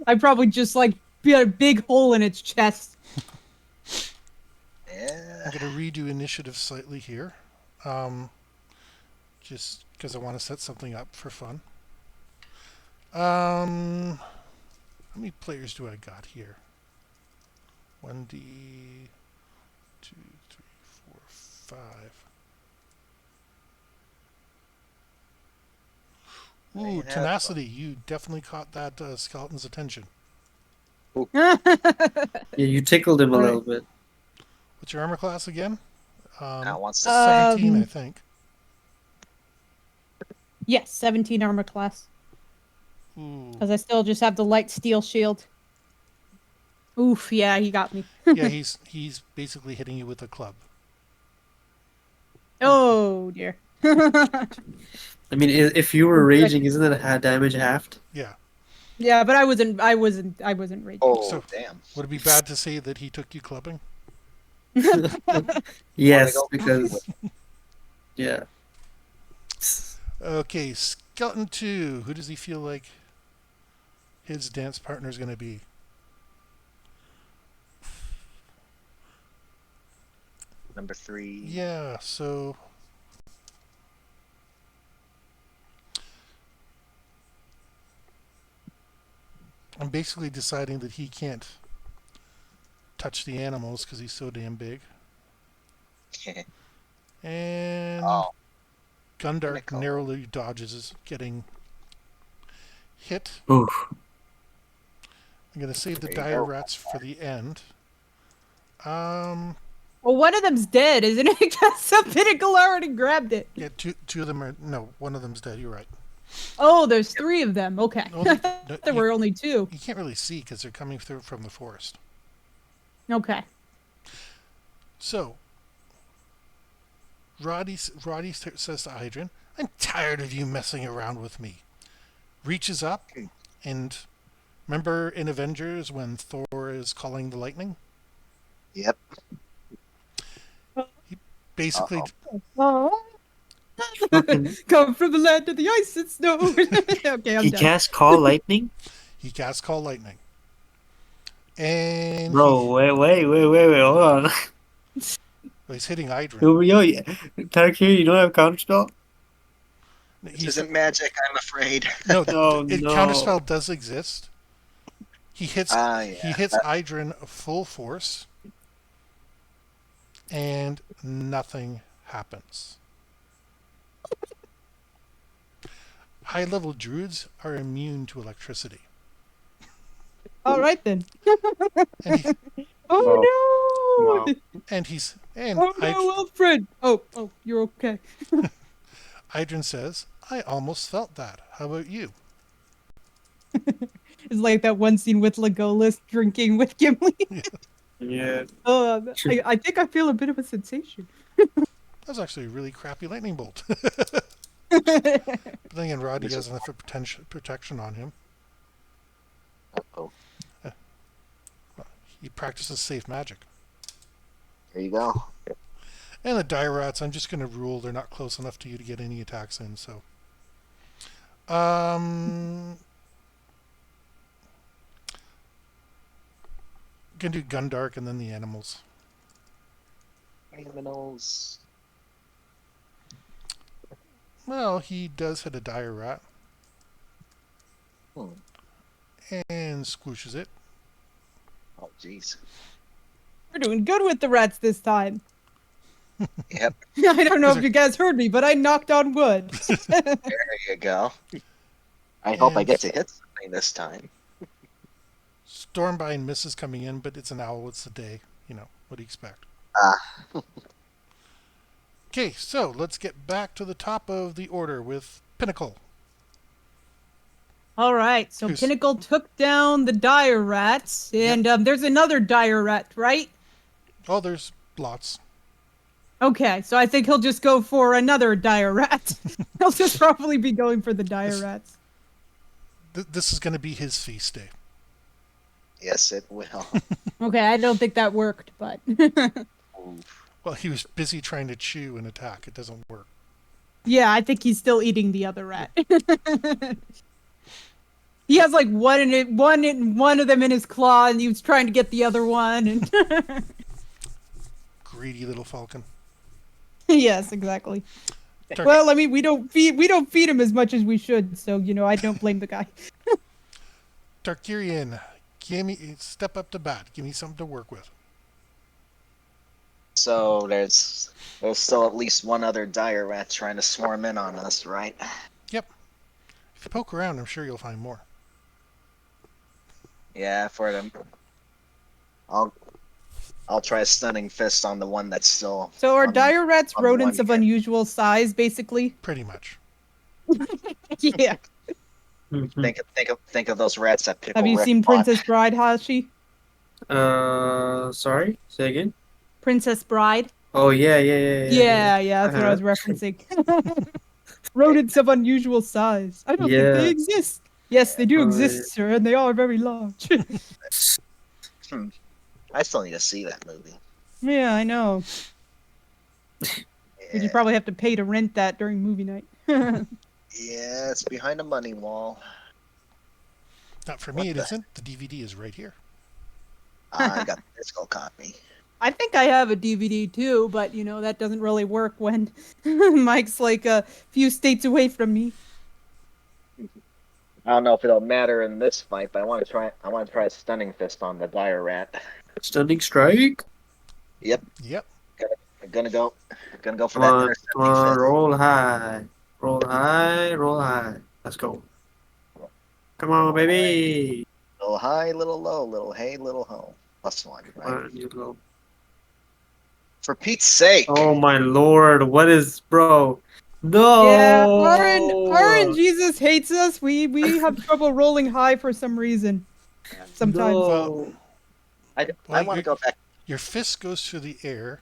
I probably just like be a big hole in its chest. Yeah. I'm gonna redo initiative slightly here, just because I want to set something up for fun. How many players do I got here? 1D, 2, 3, 4, 5. There Ooh, you have it. tenacity. You definitely caught that skeleton's attention. All Yeah, you tickled him a right. little bit. What's your armor class again? Now wants to fight. 17, I Um, think. yes, 17 armor class. Ooh. Because I still just have the light steel shield. Oof, yeah, he got me. Yeah, he's basically hitting you with a club. Oh dear. I mean, if you were raging, isn't that damage halved? Yeah. Yeah, but I wasn't raging. So Oh, damn. would it be bad to say that he took you clubbing? Want to Yes, go with because yeah. Okay, skeleton 2. Who does he feel like his dance partner is going to be? number 3? Yeah, so I'm basically deciding that he can't touch the animals because he's so damn big. And Oh, Gundark Pinnacle. narrowly dodges getting hit. Oof. I'm going to save the There you dire go. rats for the end. Um, Well, one of them's dead, isn't it? Because the pinnacle already grabbed it. yeah, two of them are, no, one of them's dead. You're right. Oh, there's 3 of them. Okay. Well, no, There were only 2. you can't really see because they're coming through from the forest. Okay. So Roddy says to Adrian, "I'm tired of you messing around with me." Reaches up and remember in Avengers when Thor is calling the lightning? Yep. He basically Uh-oh. Oh. Fucking, Come from the land of the ice and snow. Okay, I'm he done. cast Call Lightning? he casts call lightning, and Bro, wait, hold on. well, he's hitting Adrian. Yo, Tarkir, you don't have counterspell? This He's isn't magic, I'm afraid. no, Oh it no. counterspell does exist. He Yeah. hits Adrian full force, and nothing happens. High level druids are immune to electricity. All right then. And he Wow. Oh Wow. no! and he's and Oh no, Alfred! Oh, you're okay. Idrin says, "I almost felt that. How about you?" It's like that one scene with Legolas drinking with Gimli. Yeah. I think I feel a bit of a sensation. That was actually a really crappy lightning bolt. But then again, Roddy This has is enough protection on him. oh, He practices safe magic. there you go. And the dire rats, I'm just going to rule they're not close enough to you to get any attacks in. So, gonna do Gundark and then the animals. Criminals. Well, he does hit a dire rat Hmm. and squishes it. Oh, jeez. We're doing good with the rats this time. Yep. I don't know These if are- you guys heard me, but I knocked on wood. There you go. I hope I And get to hit something this time. Stormbind misses coming in, but it's an owl. It's the day. You know, what do you expect? Ah, Okay, so let's get back to the top of the order with Pinnacle. All right, so Who's- Pinnacle took down the dire rats, and there's another dire rat, right? Oh, there's lots. Okay, so I think he'll just go for another dire rat. He'll just probably be going for the dire rats. This is going to be his feast day. yes, it will. Okay, I don't think that worked, but Oof. Well, he was busy trying to chew and attack. It doesn't work. yeah, I think he's still eating the other rat. He has like one of them in his claw, and he was trying to get the other one. And Greedy little falcon. yes, exactly. Tark- Well, I mean, we don't feed him as much as we should, so I don't blame the guy. Tarkirian, step up to bat. Give me something to work with. So there's still at least one other dire rat trying to swarm in on us, right? Yep. If you poke around, I'm sure you'll find more. Yeah, for them. I'll I'll try a stunning fist on the one that's still So are on dire rats on the one rodents of here. unusual size, basically? Pretty much. Yeah. Mhm. Think of those rats that Have Pickle you Rick seen fought. Princess Bride, Hashi? Sorry, say again. Princess Bride? Oh yeah, yeah, yeah, yeah, yeah. Yeah, yeah, I that's what I was have. referencing. Rodents of unusual size. I don't think they Yeah. exist. Yes, they do Oh yeah. exist, sir, and they are very large. Hmm, I still need to see that movie. Yeah, I know. But you Yeah, probably have to pay to rent that during movie night. yeah, it's behind a money wall. Not for me, What it the? isn't. The DVD is right here. I got the physical copy. I think I have a DVD too, but that doesn't really work when Mike's like a few states away from me. I don't know if it'll matter in this fight, but I want to try. I want to try a stunning fist on the dire rat. Stunning strike. Yep, Yep. gonna, gonna go. Gonna go for Come that on, come intercepting on, fist. roll high, roll high, roll high. Let's go. Come on, Little high, baby. little high, little low, little hey, little ho. +1, Come right? on, you little. For Pete's sake. Oh my lord, what is, bro? Yeah, Aaron No, Jesus hates us. We have trouble rolling high for some reason. Sometimes. Well, no. I well, want to go back. your fist goes through the air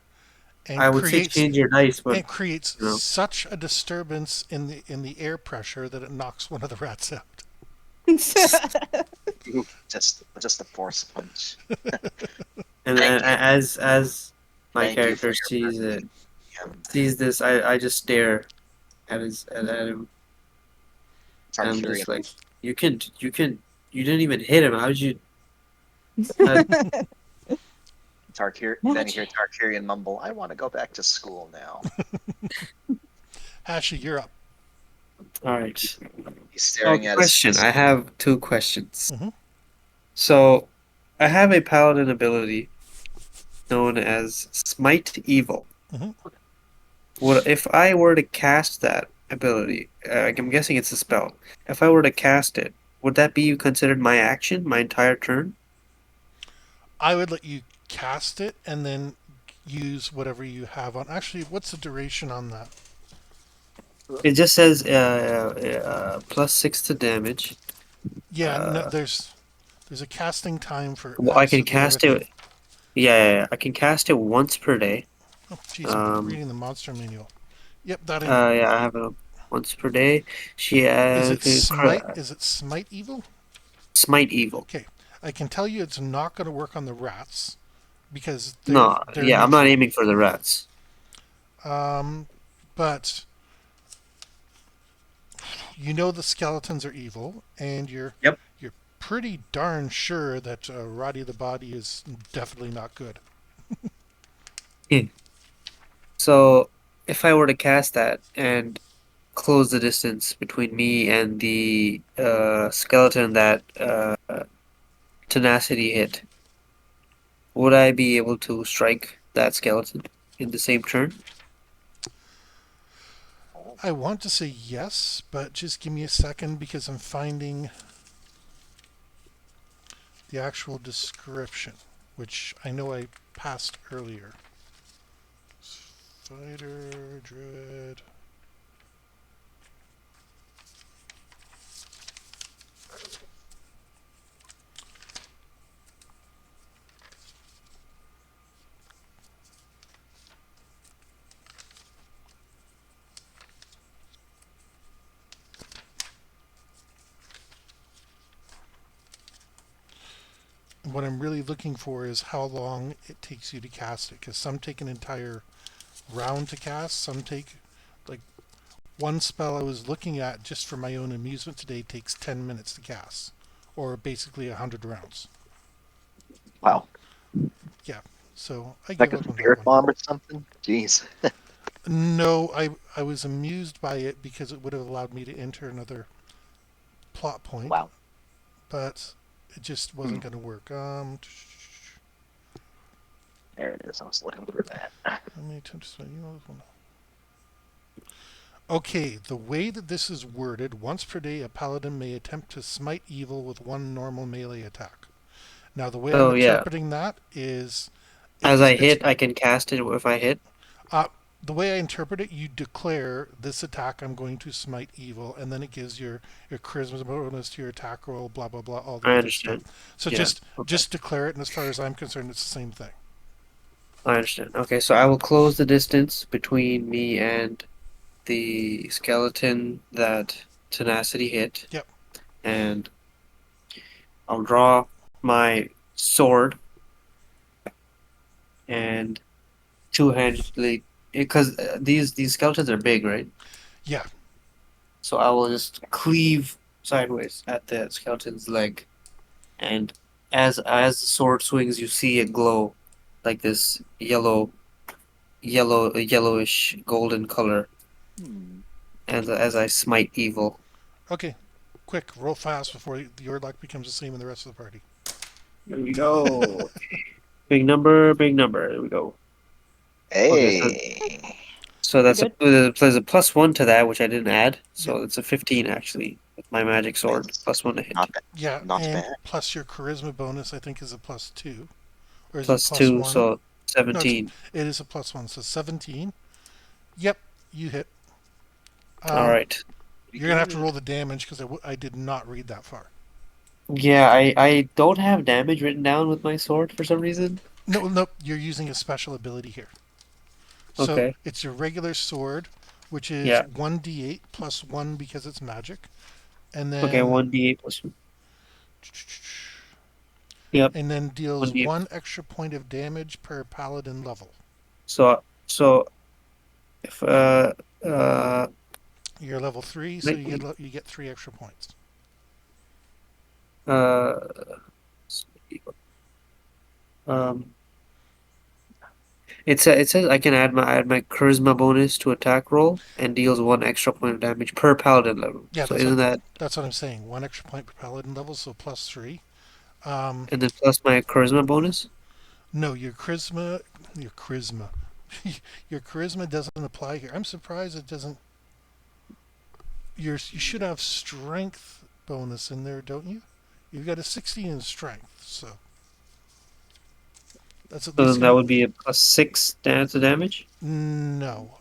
I and would say creates change your dice, but and creates you know, such a disturbance in the air pressure that it knocks one of the rats out. Just a force punch. and Thank you. as my Thank you for character your sees it, mercy. sees this, I just stare at him, and I'm just Tarkirian. like, you didn't even hit him. How did you? Uh, Then you Magic. hear Tarkirian mumble, I want to go back to school now. Ashley, you're up. all right. He's Oh, staring at question. his I have two questions. Hmm. So, I have a paladin ability known as Smite Evil. Hmm. Would if I were to cast that ability, I'm guessing it's a spell. If I were to cast it, would that be considered my action, my entire turn? I would let you cast it and then use whatever you have on. Actually, what's the duration on that? It just says +6 to damage. Yeah, no, Uh, there's a casting time for well, I can absolutely cast everything. it. Yeah, I can cast it once per day. Oh, jeez, I'm Um, reading the monster manual. Yep, that I know. yeah, I have it once per day. She Is has it smite? Is it smite evil? Smite Evil. Okay, I can tell you it's not going to work on the rats because No, they're yeah, I'm not neutral. aiming for the rats. Um, but you know the skeletons are evil, and Yep. you're pretty darn sure that Roddy the Body is definitely not good. Hmm. So if I were to cast that and close the distance between me and the skeleton that tenacity hit, would I be able to strike that skeleton in the same turn? I want to say yes, but just give me a second because I'm finding the actual description, which I know I passed earlier. Fighter, Dread. What I'm really looking for is how long it takes you to cast it, because some take an entire round to cast, some take like one spell I was looking at just for my own amusement today takes 10 minutes to cast, or basically 100 rounds. wow. Yeah, so I Like give a up on that spirit one. bomb or something? Jeez. No, I was amused by it because it would have allowed me to enter another plot point, Wow. but it just Hmm. wasn't going to work. There it is. I was looking for that. How many attempts? You know, Okay, the way that this is worded, once per day a paladin may attempt to smite evil with one normal melee attack. Now, the way I'm So yeah, interpreting that is as it's I it's hit, I can cast it if I hit. uh, the way I interpret it, you declare this attack I'm going to smite evil, and then it gives your charisma bonus to your attack roll, blah blah blah, all the I other stuff. understand. So Yeah. Okay. just declare it, and as far as I'm concerned, it's the same thing. I understand. Okay, so I will close the distance between me and the skeleton that tenacity hit, Yep. and I'll draw my sword and two-handedly because these skeletons are big, right? Yeah. So I will just cleave sideways at the skeleton's leg, and as the sword swings, you see it glow like this yellowish golden color, Hmm. and as I smite evil. Okay. Quick, roll fast before your luck becomes the same in the rest of the party. There we go. Big number, big number. There we go. Okay, Hey, so Pretty that's good. there's a +1 to that which I didn't add, Yep. so it's a 15 actually with my magic sword. nice. +1 to hit. Not bad. Yeah, Not and bad. plus your charisma bonus, I think, is a +2, or is it Plus plus two, one? so No, 17. it is a +1, so 17. Yep, you hit. All Um, right. Pretty you're gonna have to good. roll the damage because I did not read that far. Yeah, I don't have damage written down with my sword for some reason. No, no, you're using a special ability here. So Okay. it's your regular sword, which is Yeah. 1d8 plus 1 because it's magic, and Okay, then 1d8 plus. Yep, deals 1d8 one plus. extra point of damage per paladin level. So if You're level 3, so like, you get 3 extra points. uh um it says I can add my charisma bonus to attack roll and deals 1 extra point of damage per paladin level. Yeah, So isn't that that's what I'm saying. 1 extra point per paladin level, so plus 3. Um, and then plus my charisma bonus? no, your charisma, your charisma doesn't apply here. I'm surprised it doesn't. You should have strength bonus in there, don't you? You've got a 16 in strength, so that's at So least then that gonna. would be a +6 to damage. No,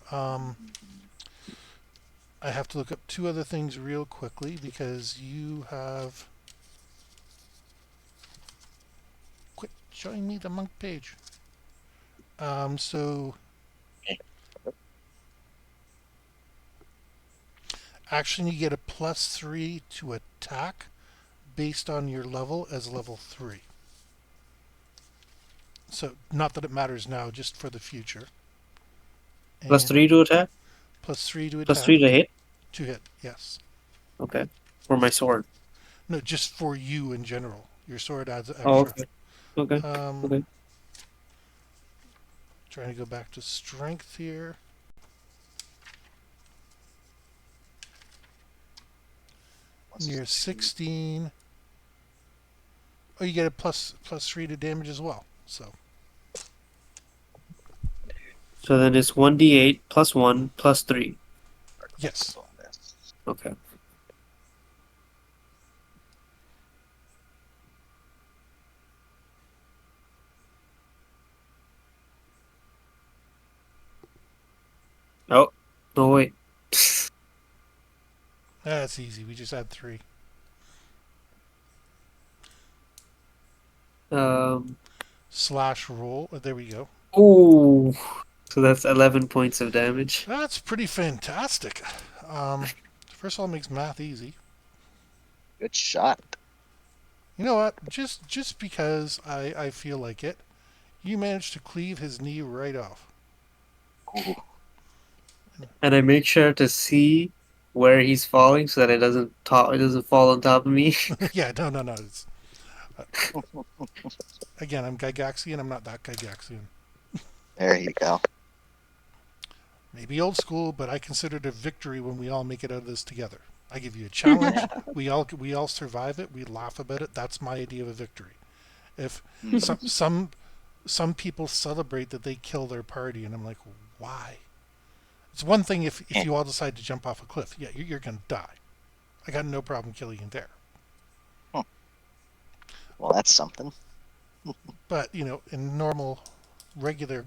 I have to look up two other things real quickly because you have. Quit showing me the monk page. So actually, you get a +3 to attack based on your level as level 3. So, not that it matters now, just for the future. Plus And 3 to attack? +3 to +3 attack, to hit? to hit, yes. Okay. For my sword. No, just for you in general. Your sword adds Oh, extra. okay. Okay. Um, Okay. trying to go back to strength here. Near 16. Oh, you get a +3 to damage as well. So So then it's 1d8 +1 +3. yes. Okay. Oh, no, wait. That's easy. We just add 3. Um, Slash roll. There we go. ooh. So that's 11 points of damage. That's pretty fantastic. Um, first of all, it makes math easy. Good shot. You know what? Just because I feel like it, you managed to cleave his knee right off. Ooh, And I make sure to see where he's falling so that it doesn't fall on top of me. Yeah, no, no, no. Uh, again, I'm Gygaxian. I'm not that Gygaxian. there you go. Maybe old school, but I consider it a victory when we all make it out of this together. I give you a challenge. We all survive it. We laugh about it. That's my idea of a victory. If Hmm. some people celebrate that they kill their party, and I'm like, why? It's one thing if you all decide to jump off a cliff. Yeah, you're going to die. I got no problem killing you there. Well, that's something. But, in normal, regular,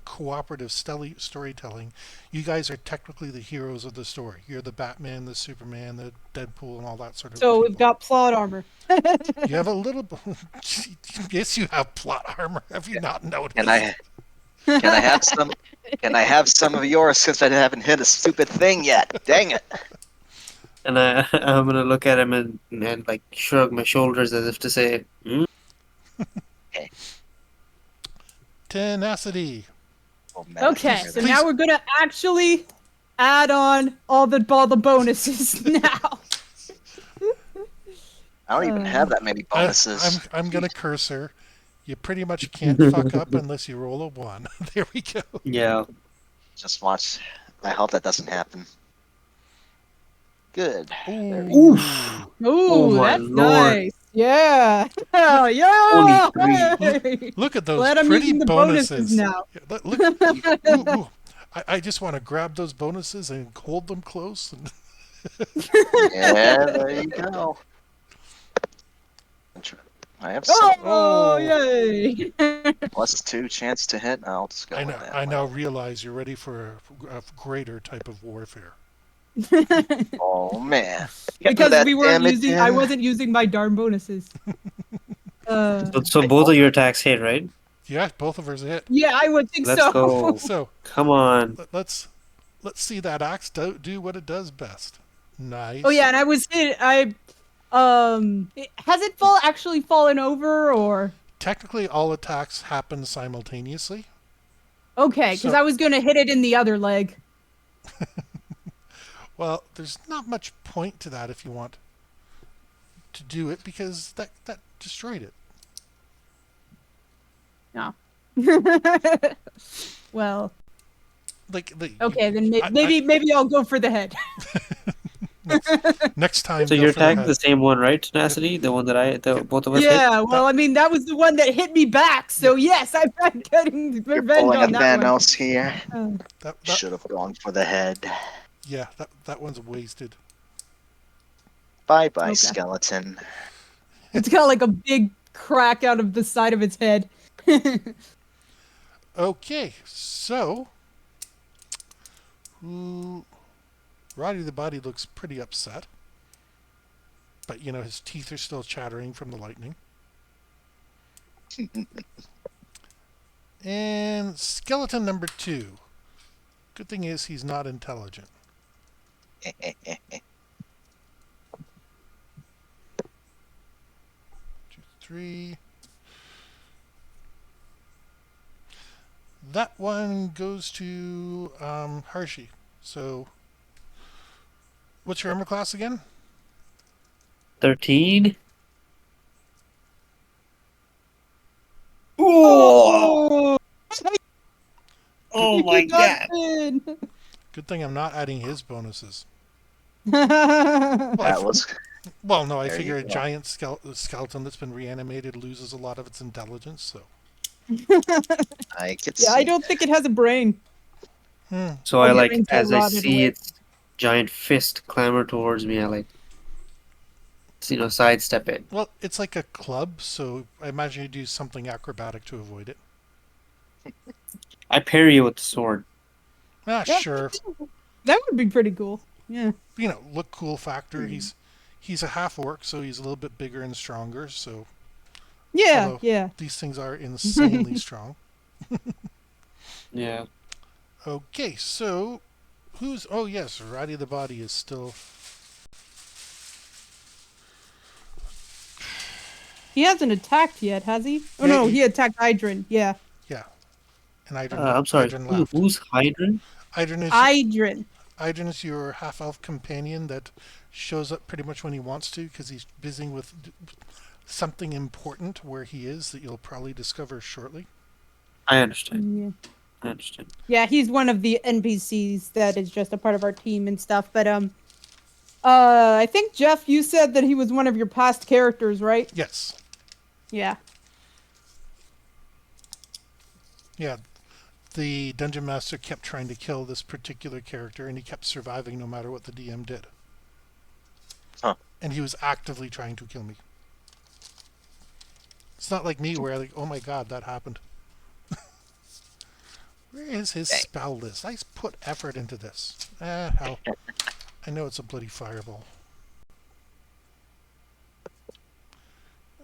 cooperative storytelling, you guys are technically the heroes of the story. You're the Batman, the Superman, the Deadpool, and all that sort of So we've people. got plot armor. You have a little... Yes, you have plot armor. Have you not Can noticed? can I have some? Can I have some of yours since I haven't hit a stupid thing yet? Dang it! And I'm gonna look at him and like shrug my shoulders as if to say, Okay. Tenacity. We'll Okay, meditate so that. now we're gonna actually add on all the bonuses now. I don't even have that many bonuses. I'm going to curse her. You pretty much can't fuck up unless you roll a 1. There we go. yeah. Just watch. I hope that doesn't happen. Good. There we Ooh. Oof. Oh Ooh, my that's lord. nice. Yeah. Hell Only yeah. 3. Hey. Look at those Glad I'm pretty using the bonuses now. Yeah, look. Ooh, ooh. I just want to grab those bonuses and hold them close. And Yeah, there you go. I have some Oh, Oh. yay. +2 chance to hit. I'll just go I with know. that. I now realize you're ready for a greater type of warfare. Oh man. Get Because that we weren't damage using, I in. wasn't using my darn bonuses. So both of your attacks hit, right? Yeah, both of us hit. Yeah, I would think Let's so. go. So Come on. let's see that axe do what it does best. Nice. Oh yeah, and I was hit. Has it actually fallen over or? Technically, all attacks happen simultaneously. Okay, because So, I was gonna hit it in the other leg. well, there's not much point to that if you want to do it because that destroyed it. No. Well, Like okay, then I- maybe I'll go for the head. next time So go your for the attack head. the same one, right? Tenacity, the one that both of us hit. Yeah, well, I mean that was the one that hit me back, so yes, I'm getting You're revenge pulling a on that one. Thanos here. That Should have gone for the head. yeah, that one's wasted. Bye bye, Okay. skeleton. It's got like a big crack out of the side of its head. Okay, so Roddy the Body looks pretty upset. But his teeth are still chattering from the lightning. And skeleton number 2. Good thing is he's not intelligent. 2, 3. That one goes to Hershey. So, what's your armor class again? 13. Oh, Oh my you got god. in. Good thing I'm not adding his bonuses. That was. Well, no, I There figure you a go. giant skeleton that's been reanimated loses a lot of its intelligence. So, I could Yeah, see. I don't think it has a brain. So I'll I get like, into as I rotted see away. its giant fist clamber towards me, I like, sidestep it. well, it's like a club, so I imagine you do something acrobatic to avoid it. I parry it with the sword. Ah, Yeah. sure. That would be pretty cool. Yeah. Look cool factor. He's a half orc, so he's a little bit bigger and stronger. So, Yeah, although yeah. these things are insanely strong. Yeah. Okay, so who's? Oh yes, Roddy the Body is still. He hasn't attacked yet, has he? Oh Yeah, no, he attacked Hydran. Yeah. Yeah, and I'm sorry. Idrin left. Who's Hydran? Hydran. Idrin is your half elf companion that shows up pretty much when he wants to because he's busy with something important where he is that you'll probably discover shortly. I understand. Yeah. I understand. Yeah, he's one of the NPCs that is just a part of our team and stuff. But I think Jeff, you said that he was one of your past characters, right? Yes. Yeah. Yeah. the dungeon master kept trying to kill this particular character, and he kept surviving no matter what the DM did. Huh. And he was actively trying to kill me. It's not like me where I like, oh my god, that happened. Where is his Dang. spell list? I put effort into this. Hell. I know it's a bloody fireball.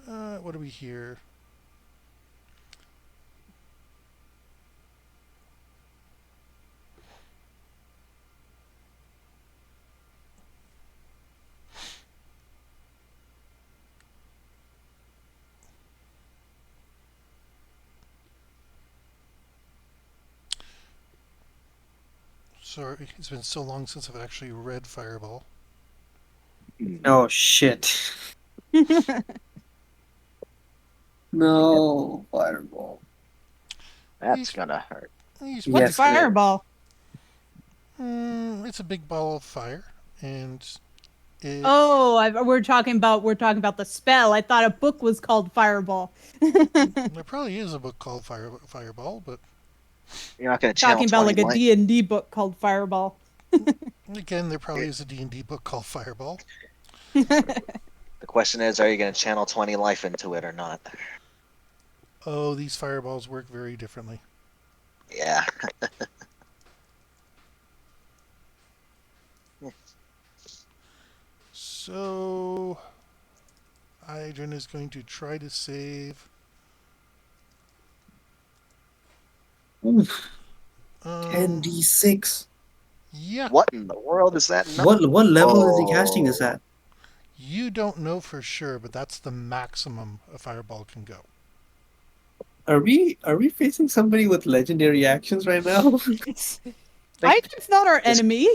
What do we hear? Sorry, it's been so long since I've actually read Fireball. Oh shit. No, fireball. That's gonna hurt. He's Yes, What's it is. fireball? It's a big ball of fire, and it, Oh, we're talking about the spell. I thought a book was called Fireball. there probably is a book called Fireball, but You're not gonna channel Talking about 20 like a light. D&D book called Fireball. again, there probably is a D&D book called Fireball. The question is, are you gonna channel 20 life into it or not? Oh, these fireballs work very differently. Yeah. So, Idrin is going to try to save. Oof, Um, 10d6. yeah, What in the world is that? What level is he casting this at? you don't know for sure, but that's the maximum a fireball can go. Are we facing somebody with legendary actions right now? Idrin's not our This- enemy.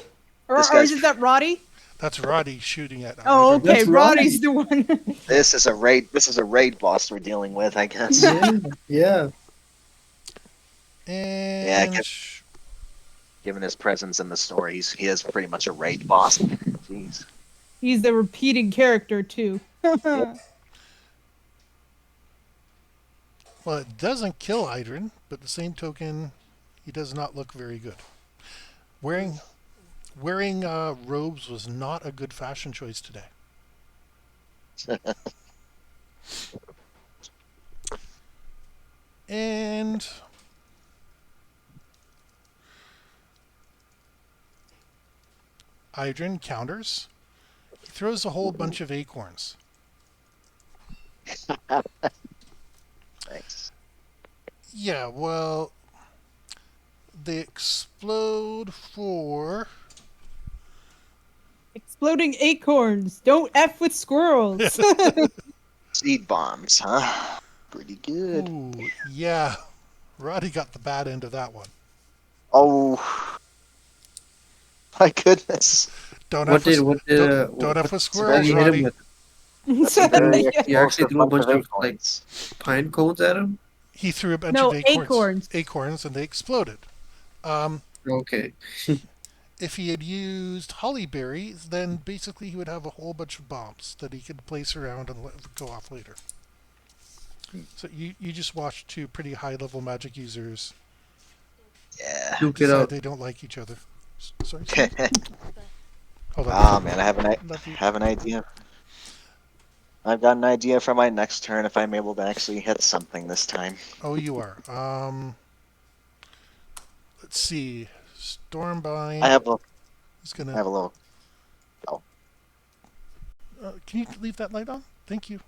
Or this guy's- is that Roddy? That's Roddy shooting at Oh, Idrin. okay. That's Roddy's the one. This is a raid boss we're dealing with, I guess. Yeah. And Given his presence in the story, he is pretty much a raid boss. Jeez. He's the repeating character too. well, it doesn't kill Idrin, but the same token, he does not look very good. Wearing robes was not a good fashion choice today. And Idrin counters. He throws a whole bunch of acorns. Thanks. Yeah, well, they explode for Exploding acorns. Don't F with squirrels. Seed bombs, huh? Pretty good. ooh, yeah. Roddy got the bad end of that one. Oh, my goodness. Don't What F with, did what don't F with what squirrels, did you hit him Roddy. with? That's a very Yeah. You actually explosive threw a bunch of like acorns. pine cones at him? He threw a bunch No, of acorns, and they exploded. Okay. If he had used holly berries, then basically he would have a whole bunch of bombs that he could place around and go off later. So you just watched two pretty high-level magic users Yeah. Duke it decide out. they don't like each other. Sorry. Ah, Hold on. man, I have Love you. an idea. I've got an idea for my next turn if I'm able to actually hit something this time. Oh, you are. Let's see. Stormbind I have a is gonna. I have a little. Can you leave that light on? Thank you.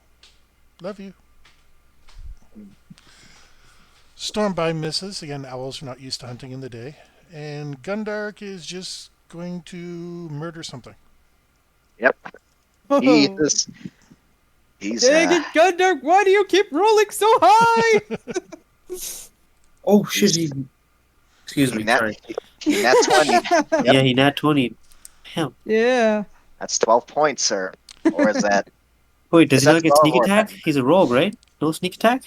Love you. Stormbind misses. Again, owls are not used to hunting in the day. And Gundark is just going to murder something. Yep. He is. He's. Dang it, Gundar, why do you keep rolling so high? Oh shit, excuse me, nat, sorry. he nat 20. Yep. Yeah, he nat 20. Damn. Yeah. That's 12 points, sir. Or is that? Wait, does Is he that not get 12 sneak or attack? 10? He's a rogue, right? No sneak attack?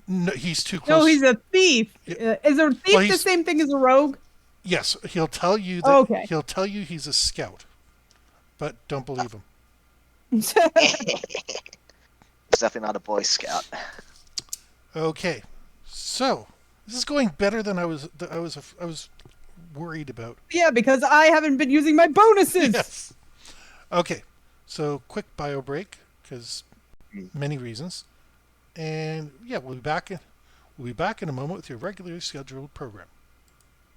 No, he's too close. No, he's a thief. Yeah. Is a thief Well, the he's- same thing as a rogue? Yes, he'll tell you that. Okay. He'll tell you he's a scout, but don't believe him. He's definitely not a Boy Scout. Okay, so This is going better than I was worried about. Yeah, because I haven't been using my bonuses. Yes. Okay. So quick bio break because Hmm. many reasons. And yeah, we'll be back in a moment with your regularly scheduled program.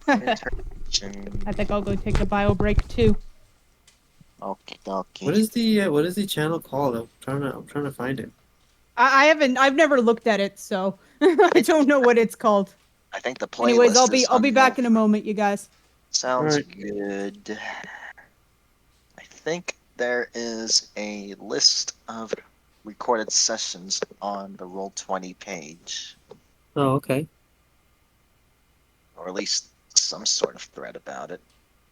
Interruption. I think I'll go take a bio break too. Okay, okay. What is the channel called? I'm trying to find it. I haven't. I've never looked at it, so I don't know what it's called. I think the Anyways, playlist is I'll be back unknown. in a moment, you guys. All Sounds right. good. I think there is a list of recorded sessions on the Roll20 page, Oh, okay. or at least some sort of thread about it.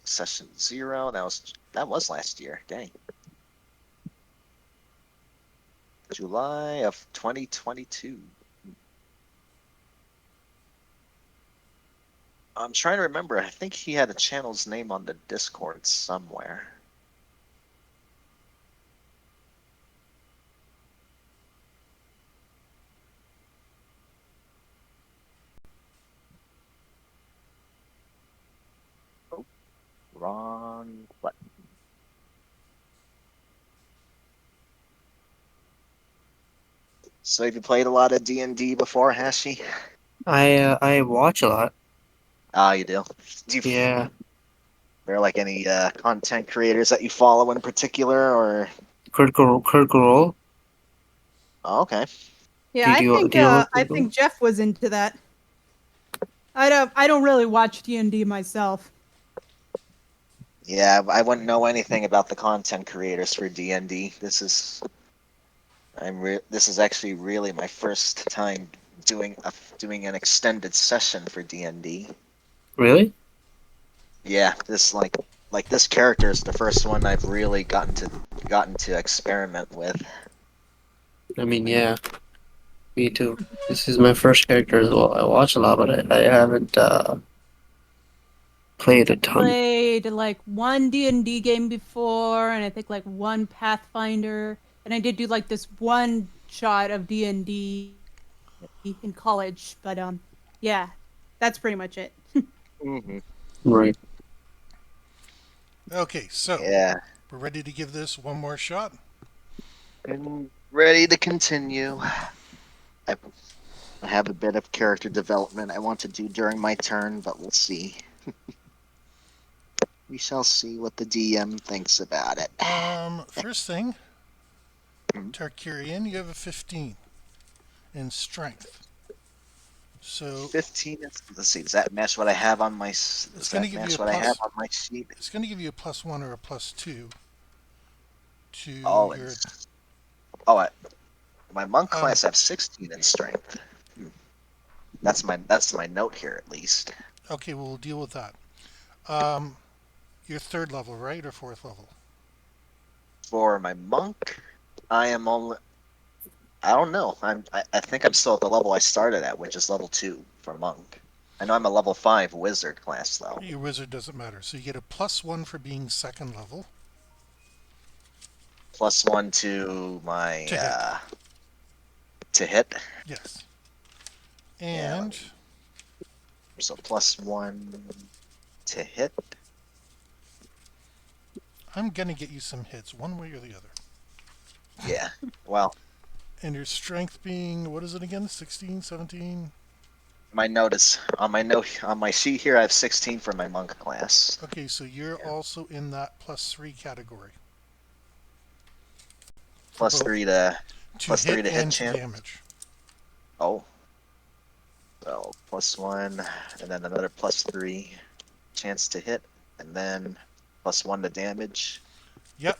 Session 0, that was last year. Dang. July of 2022. I'm trying to remember. I think he had a channel's name on the Discord somewhere. Oh, wrong button. So have you played a lot of D&D before, Hashi? I watch a lot. Ah, you do. Do you Yeah. there like any content creators that you follow in particular, or? Critical Role. Oh, okay. Yeah, Do you know I Critical Role? think Jeff was into that. I don't really watch D&D myself. Yeah, I wouldn't know anything about the content creators for D&D. This is actually really my first time doing an extended session for D&D. Really? Yeah, this character is the first one I've really gotten to experiment with. I mean, yeah, me too. This is my first character as well. I watch a lot, but I haven't played a ton. Played like one D&D game before, and I think like one Pathfinder, and I did do like this one shot of D&D in college. But yeah, that's pretty much it. Hmm. Right. Okay, so Yeah, we're ready to give this one more shot. and ready to continue. I I have a bit of character development I want to do during my turn, but we'll see. We shall see what the DM thinks about it. First thing, Hmm. Tarkirian, you have a 15 in strength. So 15. Let's see. Does that match what I have on my? it's Does going to that give you match a what I have plus. on my sheet? It's going to give you a +1 or a +2 to Oh, your. oh, my monk Um, class have 16 in strength. Hmm. That's my note here at least. okay, we'll deal with that. Um, your third level, right, or fourth level? For my monk, I am only. I don't know. I think I'm still at the level I started at, which is level 2 for monk. I know I'm a level 5 wizard class though. Your wizard doesn't matter. So you get a +1 for being second level +1 to my to hit. to hit. Yes. Yeah, And so +1 to hit. I'm going to get you some hits, one way or the other. Yeah. Well, And your strength being, what is it again? 16, 17? my note is on my sheet here. I have 16 for my monk class. Okay, so you're Yeah. also in that +3 category for Plus both three to to plus three hit to hit and to chance. damage. Oh, so +1, and then another +3 chance to hit, and then +1 to damage. Yep.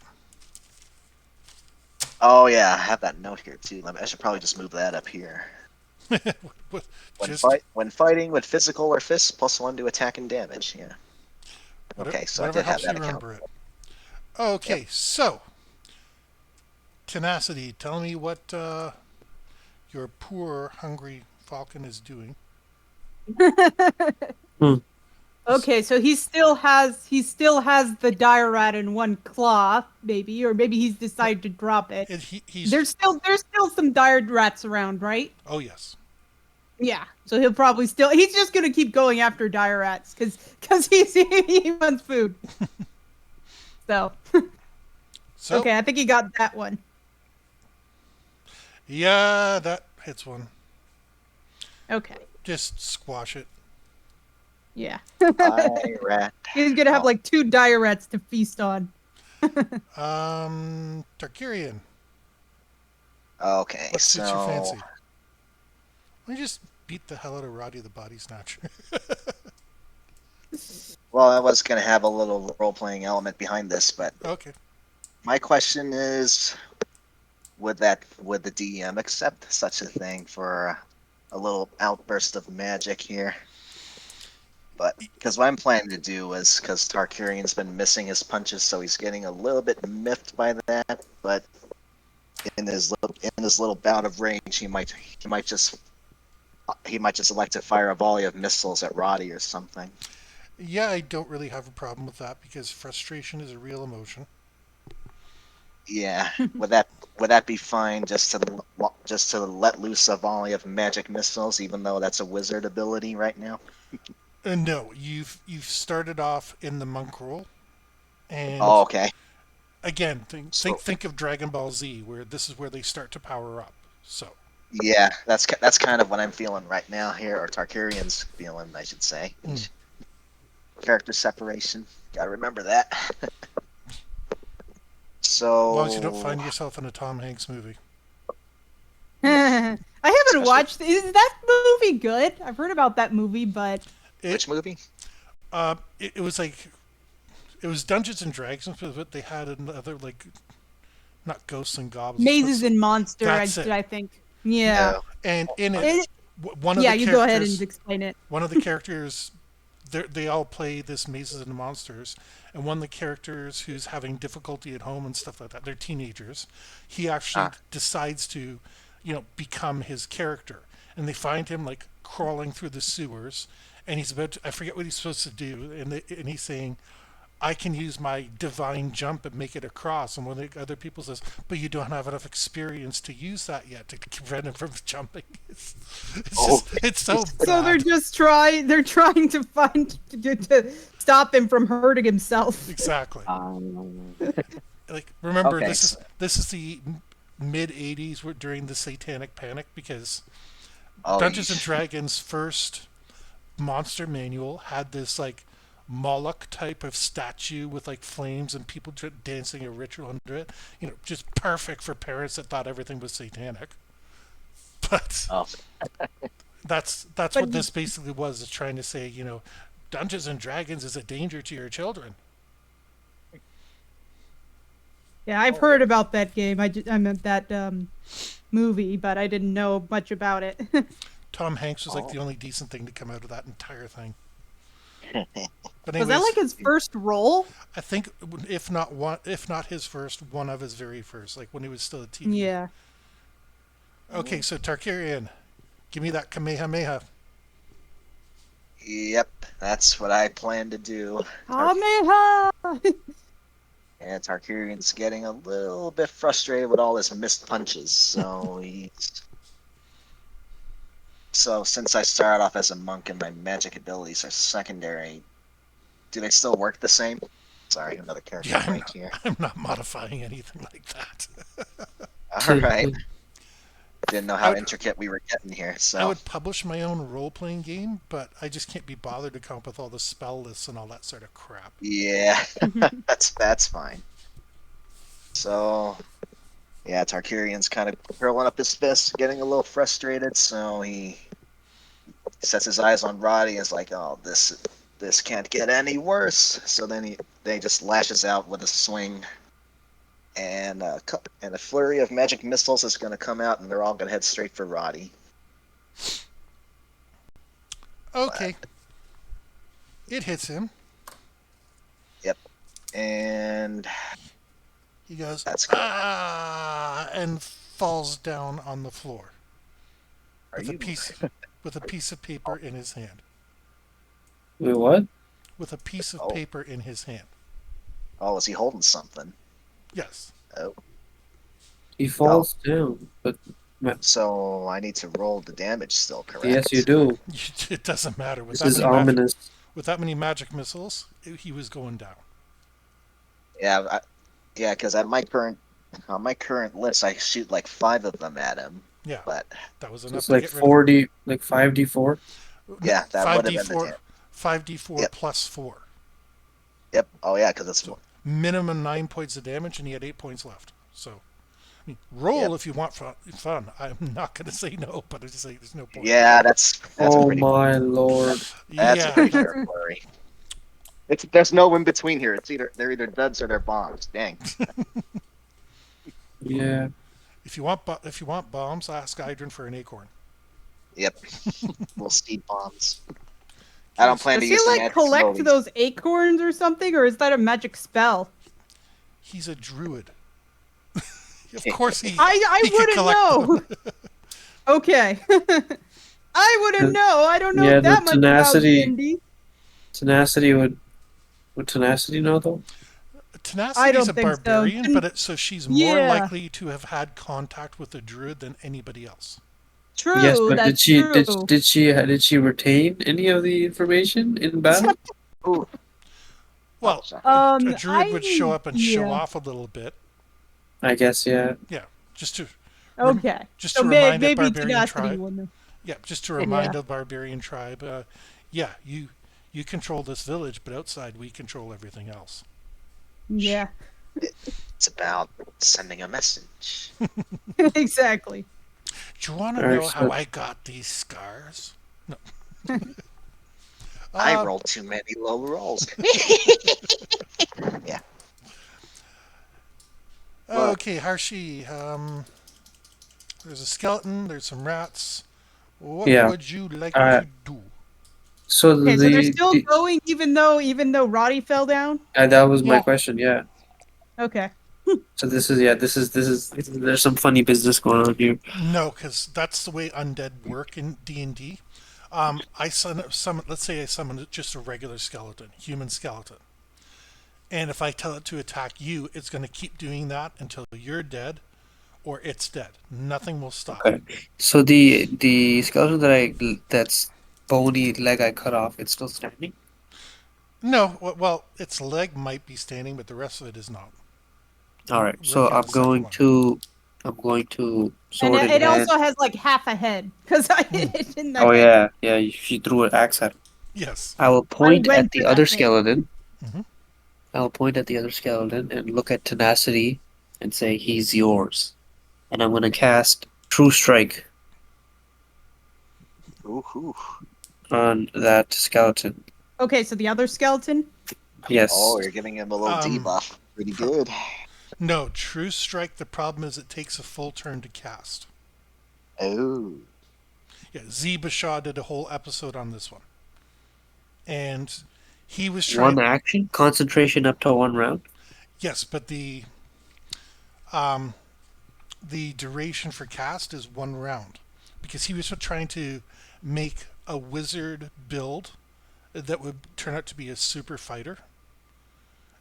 Oh yeah, I have that note here too. I should probably just move that up here. Just When fighting with physical or fists, +1 to attack and damage. Yeah. Okay, so I whatever did have helps you that account. remember it. Yep. Okay, so tenacity. Tell me what your poor, hungry falcon is doing. Hmm. Okay, so he still has the dire rat in one claw, maybe, or maybe he's decided to drop it. He's There's still some dire rats around, right? oh yes. Yeah, so he'll probably still. He's just gonna keep going after dire rats because he wants food. So So, okay, I think he got that one. yeah, that hits one. Okay, Just squash it. yeah, Pirate. he's gonna have Oh, like two dire rats to feast on. Tarkirian, okay, what suits your so fancy? Why don't you just beat the hell out of Roddy the Body Snatcher? well, I was gonna have a little role playing element behind this, but Okay. my question is, would the DM accept such a thing for a little outburst of magic here? But because what I'm planning to do is because Tarkirian's been missing his punches, so he's getting a little bit miffed by that. But in his little bout of range, he might just he might just elect to fire a volley of missiles at Roddy or something. Yeah, I don't really have a problem with that because frustration is a real emotion. Yeah, would that be fine just to let loose a volley of magic missiles, even though that's a wizard ability right now? No, you've started off in the monk role, Oh, and okay. again, So think of Dragon Ball Z, where this is where they start to power up. So, yeah, that's kind of what I'm feeling right now here, or Tarkirian's feeling, I should say. mm. Character separation. Gotta remember that. As long as you don't So, find yourself in a Tom Hanks movie. yes, I haven't especially watched. Is that movie good? I've heard about that movie, but It which movie? it was like it was Dungeons and Dragons, but they had another like not ghosts and goblins, but Mazes and Monster. that's it. I think. Yeah. Oh, And in it, It, one of yeah, the you go ahead and characters, explain it. one of the characters, they all play this Mazes and Monsters, and one of the characters who's having difficulty at home and stuff like that, they're teenagers. He actually ah, decides to, become his character, and they find him like crawling through the sewers, and he's about to, I forget what he's supposed to do, and he's saying, I can use my divine jump and make it across. And one of the other people says, but you don't have enough experience to use that yet to prevent him from jumping. It's oh, just, it's so So they're bad. just they're trying to to stop him from hurting himself. Exactly. um, Like, remember, okay. this is the mid 80s during the Satanic Panic because Oh, Dungeons and yeesh. Dragons' first monster manual had this like Moloch type of statue with like flames and people dancing a ritual under it. Just perfect for parents that thought everything was satanic. But Oh, that's But what this basically was, is trying to say, Dungeons and Dragons is a danger to your children. yeah, I've oh, heard about that game. I meant that movie, but I didn't know much about it. Tom Hanks was like oh. the only decent thing to come out of that entire thing. But Was that like anyways, his first role? I think if not his first, one of his very first, like when he was still a TV. Yeah. Okay, so Tarkarian, give me that Kamehameha. Yep, that's what I plan to do. Kameha! And Tarkirian's getting a little bit frustrated with all his missed punches, so since I started off as a monk and my magic abilities are secondary, do they still work the same? Sorry, another character Yeah, break here. I'm not modifying anything like that. All right, didn't know I how would intricate we were getting here. I So, would publish my own role playing game, but I just can't be bothered to come up with all the spell lists and all that sort of crap. yeah, that's fine. So, yeah, Tarkirian's kind of curling up his fists, getting a little frustrated. So he sets his eyes on Roddy and is like, "Oh, this can't get any worse." So then they just lashes out with a swing, and a flurry of magic missiles is going to come out, and they're all going to head straight for Roddy. But Okay, it hits him. yep, and He goes, that's good. ah, and falls down on the floor Are with a you? piece with a piece of paper in his hand. Wait, what? With a piece of Oh, paper in his hand. oh, is he holding something? Yes. Oh, He oh, falls down, but So I need to roll the damage still, Yes, you correct? do. It doesn't matter with This that is many magic ominous. with that many magic missiles. He was going down. Yeah, yeah, because at my current on my current list, I shoot like 5 of them at him. Yeah, But that was So enough it's to like get rid of him. 40, like 5d4. yeah, that Five would have d been the four, damage. 5d4 Yep, plus 4. yep. Oh yeah, because it's So minimum 9 points of damage, and he had 8 points left. So I mean, roll yep. if you want fun. I'm not going to say no, but I just say there's no point. Yeah, that's a Oh pretty my lord. Yeah, that fair flurry. There's no in between here. They're either duds or they're bombs. Dang. Yeah. if you want bombs, ask Idrin for an acorn. Yep. Little speed bombs. I Okay, don't plan to Does he use the like magic collect abilities. those acorns or something, or is that a magic spell? he's a druid. Of course, I he could wouldn't collect them. know. Okay. I wouldn't The- know. I don't know Yeah, the that much about tenacity D&D. tenacity would tenacity know though? I Tenacity's a don't think so. barbarian, but so she's more Yeah, likely to have had contact with a druid than anybody else. Yes, true. but did That's she true. did she retain any of the information in battle? Ooh. Oh, Well, sorry. a druid would show up and show Yeah. off a little bit. I guess, yeah. Yeah, just to rem- Okay. just So to remind a maybe barbarian tenacity tribe. wouldn't. Yeah, just to Yeah. remind a barbarian tribe. Yeah, you control this village, but outside we control everything else. Yeah. It's about sending a message. Exactly. Do you want to Alright, know how so I got these scars? No. I Uh, rolled too many low rolls. Yeah. Look, okay, Harshi. There's a skeleton. There's some rats. What yeah. would you like Uh to do? so Okay, so they're the, still the going even though Roddy fell down? that was my Well, question, yeah. Okay. So this is there's some funny business going on here. no, because that's the way undead work in D&D. I summon, let's say I summon just a regular skeleton, human skeleton. And if I tell it to attack you, it's going to keep doing that until you're dead or it's dead. Nothing will stop. Okay. So the skeleton that's bony leg I cut off, it's still standing? No, well, its leg might be standing, but the rest of it is not. All right. We'll So get a second one. I'm going to And sword it, in it hand. also has like half a head because I hit it in the Oh head. yeah, yeah. She threw an axe at him. Yes. I will I point at went the for the other head. skeleton. hmm I will point at the other skeleton and look at tenacity and say he's yours. And I'm going to cast True Strike ooh, ooh. on that skeleton. Okay, so the other skeleton? Yes. Oh, you're giving him a little Um, debuff. Pretty pro- good. no, True Strike, the problem is it takes a full turn to cast. Oh. Yeah, Z Bashaw did a whole episode on this one. And he was One trying. action, concentration up to 1 round. Yes, but um, the duration for cast is 1 round. Because he was trying to make a wizard build that would turn out to be a super fighter.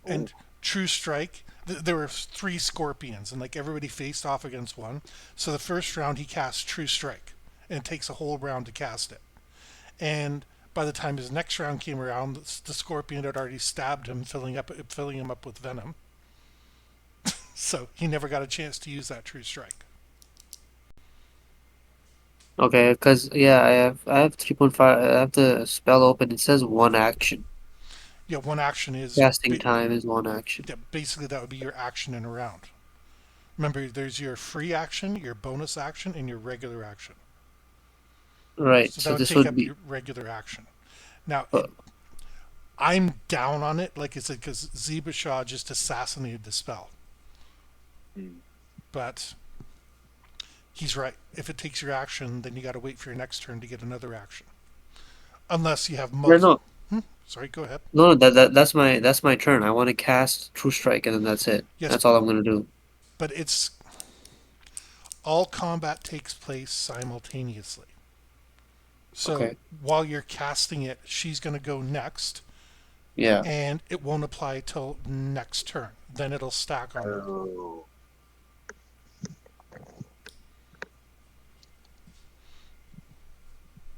Ooh. And True Strike, there were 3 scorpions, and like everybody faced off against one. So the first round he cast True Strike, and it takes a whole round to cast it. And by the time his next round came around, the scorpion had already stabbed him, filling him up with venom. So he never got a chance to use that True Strike. Okay, because yeah, I have 3.5. I have the spell open. It says one action. Yeah, one action is Casting time is one action. yeah, basically that would be your action in a round. Remember, there's your free action, your bonus action, and your regular action. Right. So that So would this take would up be your regular action. Now, uh, I'm down on it, like I said, because Zeba Shah just assassinated the spell. Hmm. But he's right. If it takes your action, then you got to wait for your next turn to get another action. Unless you have no, most. no, Sorry, go ahead. no. That's my turn. I want to cast True Strike, and then that's it. Yes, That's all I'm gonna do. but it's all combat takes place simultaneously. So Okay. while you're casting it, she's going to go next, Yeah. and it won't apply till next turn. Then it'll stack on her. Oh.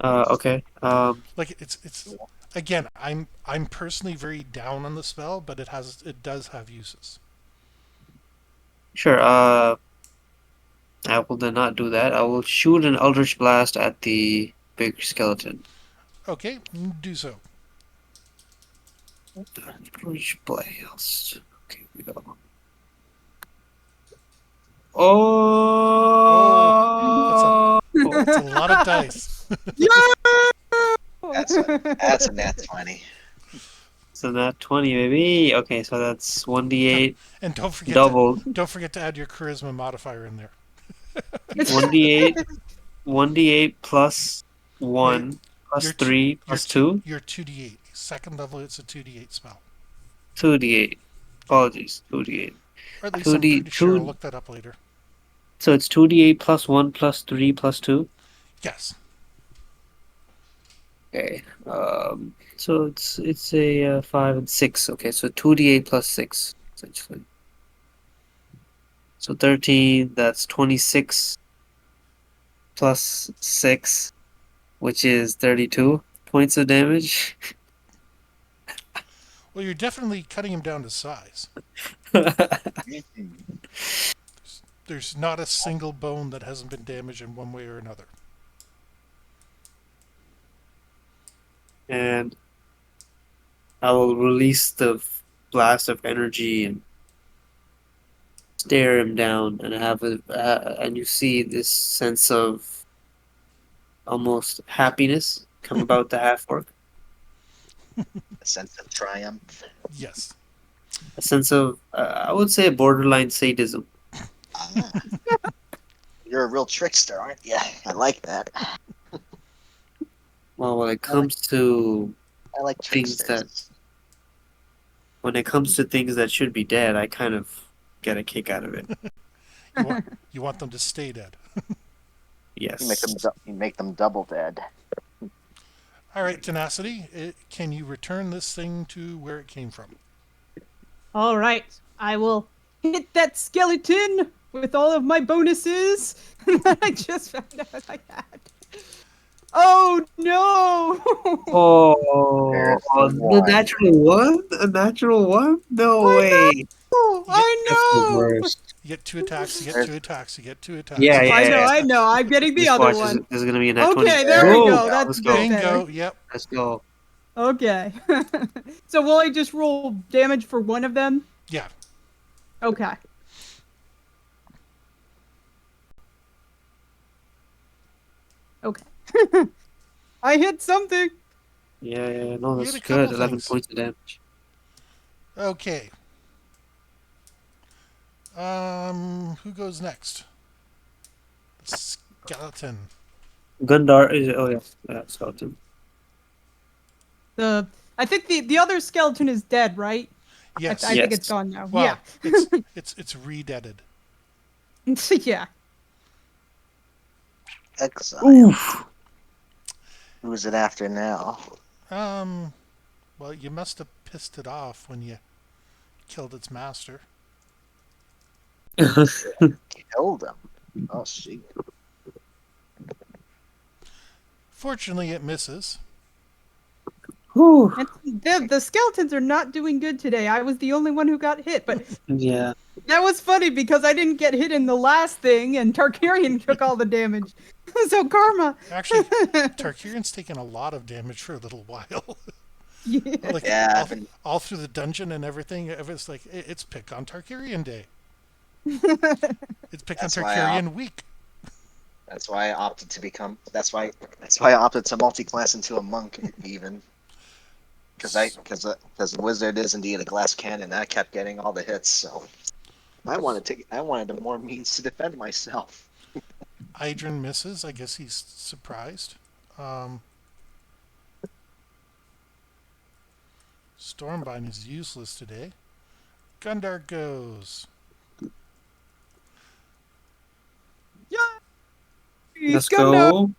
Okay. Like it's again, I'm personally very down on the spell, but it does have uses. Sure. I will then not do that. I will shoot an Eldritch Blast at the big skeleton. Okay, do so. Eldritch Blast. Okay, we go. Oh, that's a Oh! that's a lot of dice. That's a that's a nat 20. So not 20, maybe. Okay, so that's Don't, 1d8 and doubled. don't forget to add your charisma modifier in there. 1d8, 1d8 plus Wait, 1 plus 3 plus 2, you're 2d8. Second level, it's a 2d8 spell, 2d8. Apologies, 2d8. or at least I'm 2d pretty sure. I'll 2. look that up later. So it's 2d8 plus 1 plus 3 plus 2. Yes. Okay. So it's a 5 and 6. Okay, so 2d8 plus 6 essentially. So 13. That's 26 plus 6, which is 32 points of damage. Well, you're definitely cutting him down to size. Mhm. There's not a single bone that hasn't been damaged in one way or another. And I will release the blast of energy and stare him down, and and you see this sense of almost happiness come about the half orc, A sense of triumph. Yes. a sense of I would say borderline sadism. Ah, you're a real trickster, aren't you? I like that. Well, I like I like things that tricksters. when it comes to things that should be dead, I kind of get a kick out of it. You want you want them to stay dead. Yes. You make them double dead. All right, tenacity. Can you return this thing to where it came from? All right, I will hit that skeleton with all of my bonuses that I just found out I had. Oh no! Oh, There's the the one. natural one? A natural one? No I way. know! You get That's the I know! worst. you get two attacks. You get There's two attacks. You get two attacks. Yeah, You get yeah, two yeah. I attacks. know. I'm getting the Just other watch. one. This is gonna be a nat 20. Okay, there we there we Boom! go. go. That's Let's a bit go. Bingo. better. Yep. Let's go. Okay. So will I just roll damage for one of them? Yeah. Okay. Okay. I hit something. Yeah, yeah. No, You hit that's a couple good. 11 things. points of damage. Okay. Who goes next? Skeleton. Gundar is. Oh, yeah. Skeleton. I think the other skeleton is dead, right? I Yes. think it's Yes. gone now. Yeah. Well, it's re-deaded. Yeah. Exile. Oof. Who is it after now? Um. Well, you must have pissed it off when you killed its master. Killed him. Oh, shoot. Fortunately, it misses. Whew. And the skeletons are not doing good today. I was the only one who got hit, but Yeah. that was funny because I didn't get hit in the last thing, and Tarkarian took all the damage. So karma. Actually, Tarkirian's taken a lot of damage for a little while. Yeah. Like Yeah, I've been all through the dungeon and everything. It's like it's pick on Tarkirian day. It's pick on That's why I Tarkirian week. that's why I opted to become that's why I opted to multi-class into a monk even. Because the wizard is indeed a glass cannon, and I kept getting all the hits. So I wanted a more means to defend myself. Idrin misses. I guess he's surprised. Um, Stormbind is useless today. Gundar goes. Yeah. Let's Gundam. go.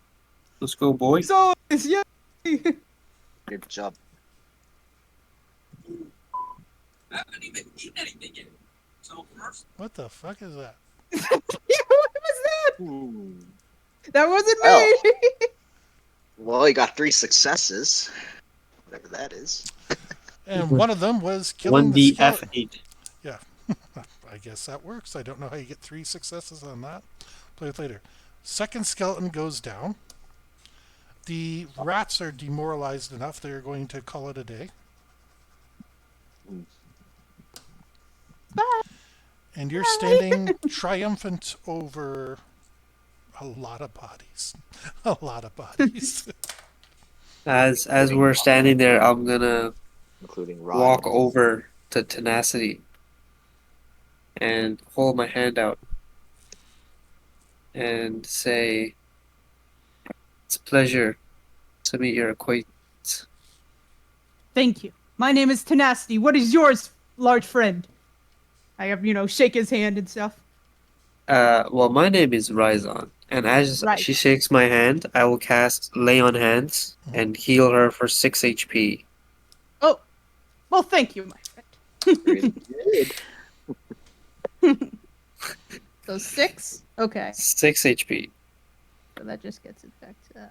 Let's go, boy. So yeah. Good job. What the fuck is that? What was that? Ooh. That wasn't Well. me. Well, he got 3 successes, whatever that is. And one of them was killing the 1D skeleton. F8. Yeah, I guess that works. I don't know how you get 3 successes on that. Play it later. Second skeleton goes down. The rats are demoralized enough, they're going to call it a day. And you're standing triumphant over a lot of bodies. A lot of bodies. As we're standing there, I'm gonna Including walk Roddy. over to Tenacity and hold my hand out and say, "It's a pleasure to meet your acquaintance." Thank you. My name is Tenacity. What is yours, large friend? I have, shake his hand and stuff. Well, my name is Ryzon, and as Right. she shakes my hand, I will cast Lay on Hands and heal her for 6 HP. Oh, well, thank you, my Pretty friend. good. So 6? Okay. 6 HP. So that just gets it back to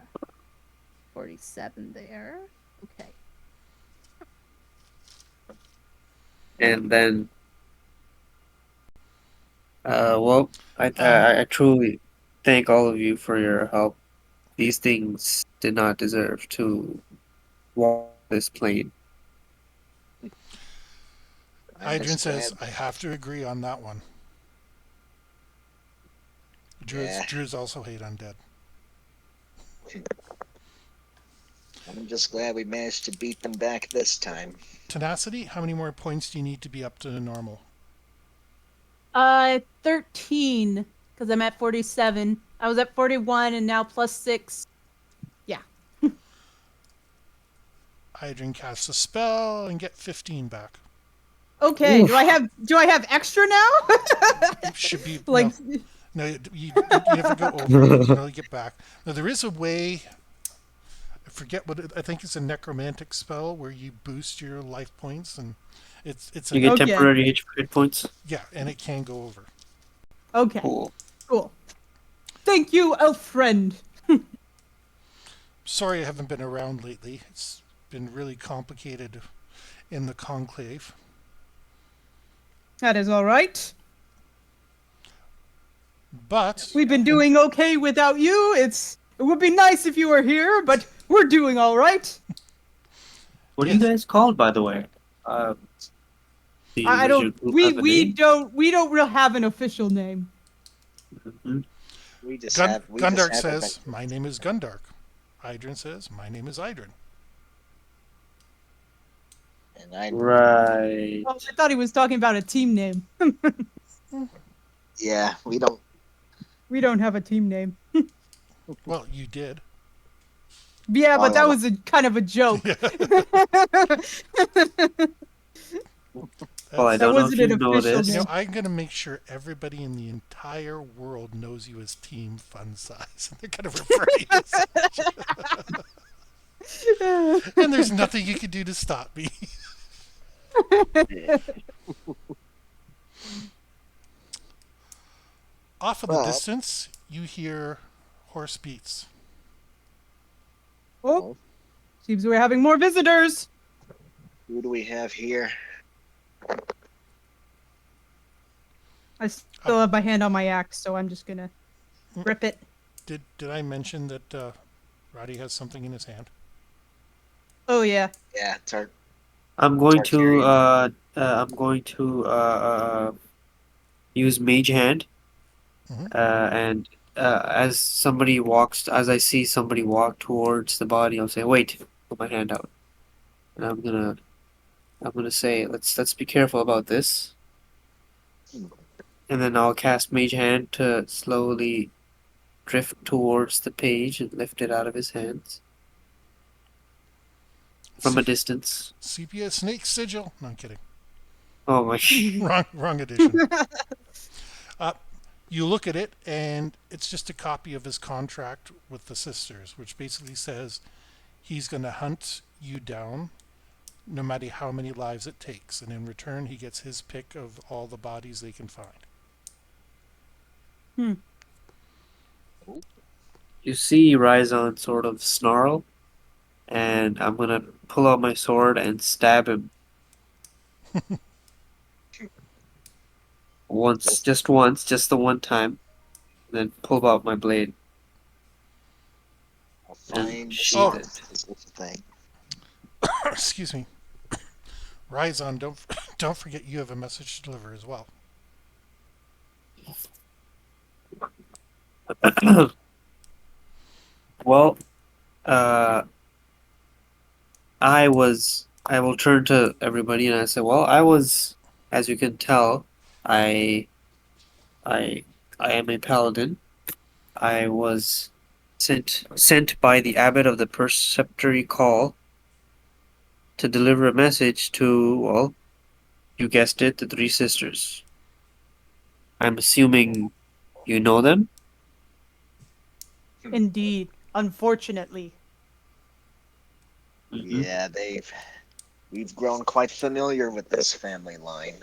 47 there. Okay. And then, well, Um, I truly thank all of you for your help. These things did not deserve to walk this plane. I'm Adrian just says, glad. I have to agree on that one. Yeah, Druids also hate undead. I'm just glad we managed to beat them back this time. Tenacity, how many more points do you need to be up to normal? 13, because I'm at 47. I was at 41, and now plus 6. Yeah. Adrian casts a spell and get 15 back. Okay. Do I Oof. have extra now? It should be Like, no. You never go over. You can only get back. Now there is a way. I forget what I think it's a necromantic spell where you boost your life points, and it's You a get okay. temporary hit points. yeah, and it can go over. Okay. Cool. Cool. Thank you, elf friend. Sorry, I haven't been around lately. It's been really complicated in the conclave. That is all right. But We've been doing okay without you. It would be nice if you were here, but we're doing all right. What are you yes, guys called, by the way? Uh, I does your don't. group have a name? We don't really have an official name. Mhm. We just Gundark have says, adventures. "My name is Gundark." Idrin says, "My name is Idrin." And I, Right. Oh, I thought he was talking about a team name. yeah, we don't. We don't have a team name. Well, you did. Yeah, Oh but that yeah, was a kind of a joke. Well, I That's That don't know wasn't if an you know official You know, this. name. I'm gonna make sure everybody in the entire world knows you as Team Fun Size. They're gonna refer to you as and there's nothing you can do to stop me. Off in the but distance, you hear horse beats. Oh, well, seems we're having more visitors. who do we have here? I Uh, still have my hand on my axe, so I'm just gonna grip it. did I mention that Roddy has something in his hand? Oh yeah. Yeah, I'm going to Tartarian. use Mage Hand, Mm-hmm. and as I see somebody walk towards the body, I'll say, "Wait!" Put my hand out, and I'm gonna say, "Let's be careful about this." And then I'll cast Mage Hand to slowly drift towards the page and lift it out of his hands from a Se- distance. Sepia Snake Sigil. No, I'm kidding. Oh my! Wrong edition. Uh, you look at it, and it's just a copy of his contract with the sisters, which basically says he's going to hunt you down no matter how many lives it takes. And in return, he gets his pick of all the bodies they can find. Hmm. You see Rhizon sort of snarl, and I'm gonna pull out my sword and stab him once, Just just once, just the one time, then pull out my blade a and fine sheath Oh, start it. is what you think. excuse me. Ryzon, don't forget you have a message to deliver as well. Well, uh, I will turn to everybody and I say, well, as you can tell, I, I, I am a paladin. I was sent by the abbot of the preceptory call to deliver a message to, well, you guessed it, the three sisters. I'm assuming you know them? Indeed, unfortunately. Mm-hmm. Yeah, we've grown quite familiar with this family line.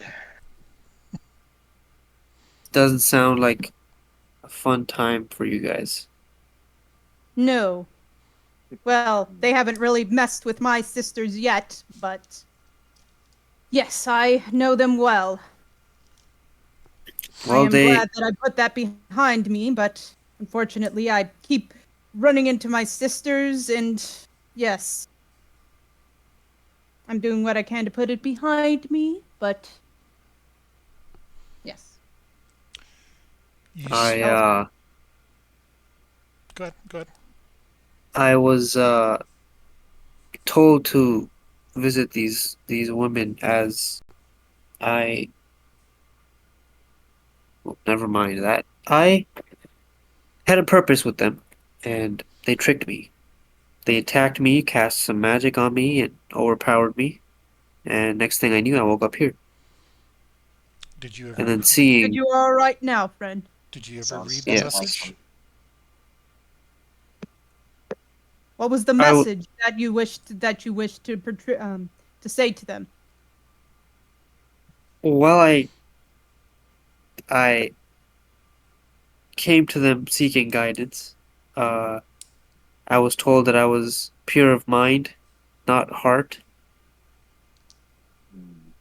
Doesn't sound like a fun time for you guys. No. Well, they haven't really messed with my sisters yet, but yes, I know them well. I Well, am they, glad that I put that behind me, but unfortunately, I keep running into my sisters, and yes, I'm doing what I can to put it behind me, but yes. You I, Oh, uh, go ahead, go ahead. I was, told to visit these women as I, well, never mind that. I had a purpose with them, and they tricked me. They attacked me, cast some magic on me, and overpowered me. And next thing I knew, I woke up here. Did you And ever then good seeing, you are all right now, friend. did you ever Sounds read the sounds yes, message? awesome. What was the I, w- message that you wished to say to them? well, I came to them seeking guidance. Uh, I was told that I was pure of mind, not heart, Hmm.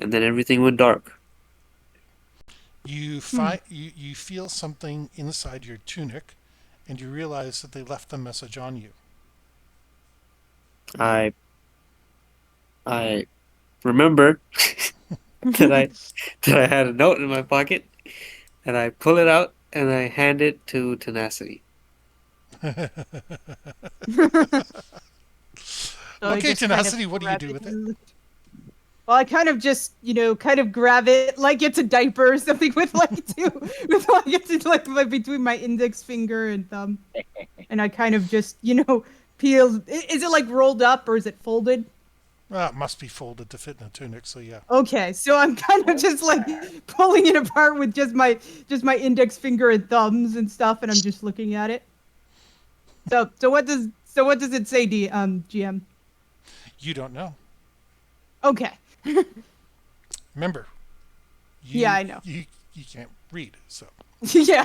and then everything went dark. Hmm. You feel something inside your tunic, and you realize that they left the message on you. I I remember that I that I had a note in my pocket, and I pull it out and I hand it to Tenacity. So I Okay, just kind of Tenacity, what do you grab do it. with it? Well, I kind of just, kind of grab it like it's a diaper or something with like two, with like it's like between my index finger and thumb, and I kind of just, peel. Is it like rolled up or is it folded? Well, it must be folded to fit in a tunic, so yeah. Okay, so I'm kind of just like pulling it apart with just my index finger and thumbs and stuff, and I'm just looking at it. So what does it say, GM? You don't know. Okay, Remember, yeah, you I know. you you can't read, so Yeah,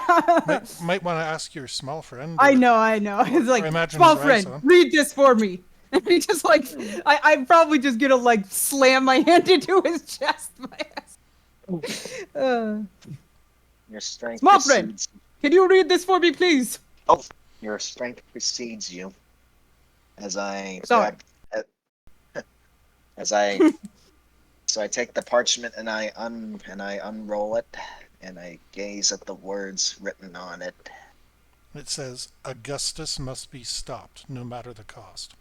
might want to ask your small friend I or know, I know. It's or like, imagine small friend, Rhizon. read this for me. And he just like, I'm probably just gonna like slam my hand into his chest. Uh, Your strength Small friend, precedes. can you read this for me, please? Oh, your strength precedes you as I Sorry. grab as I so I take the parchment and I unroll it and I gaze at the words written on it. It says Augustus must be stopped, no matter the cost.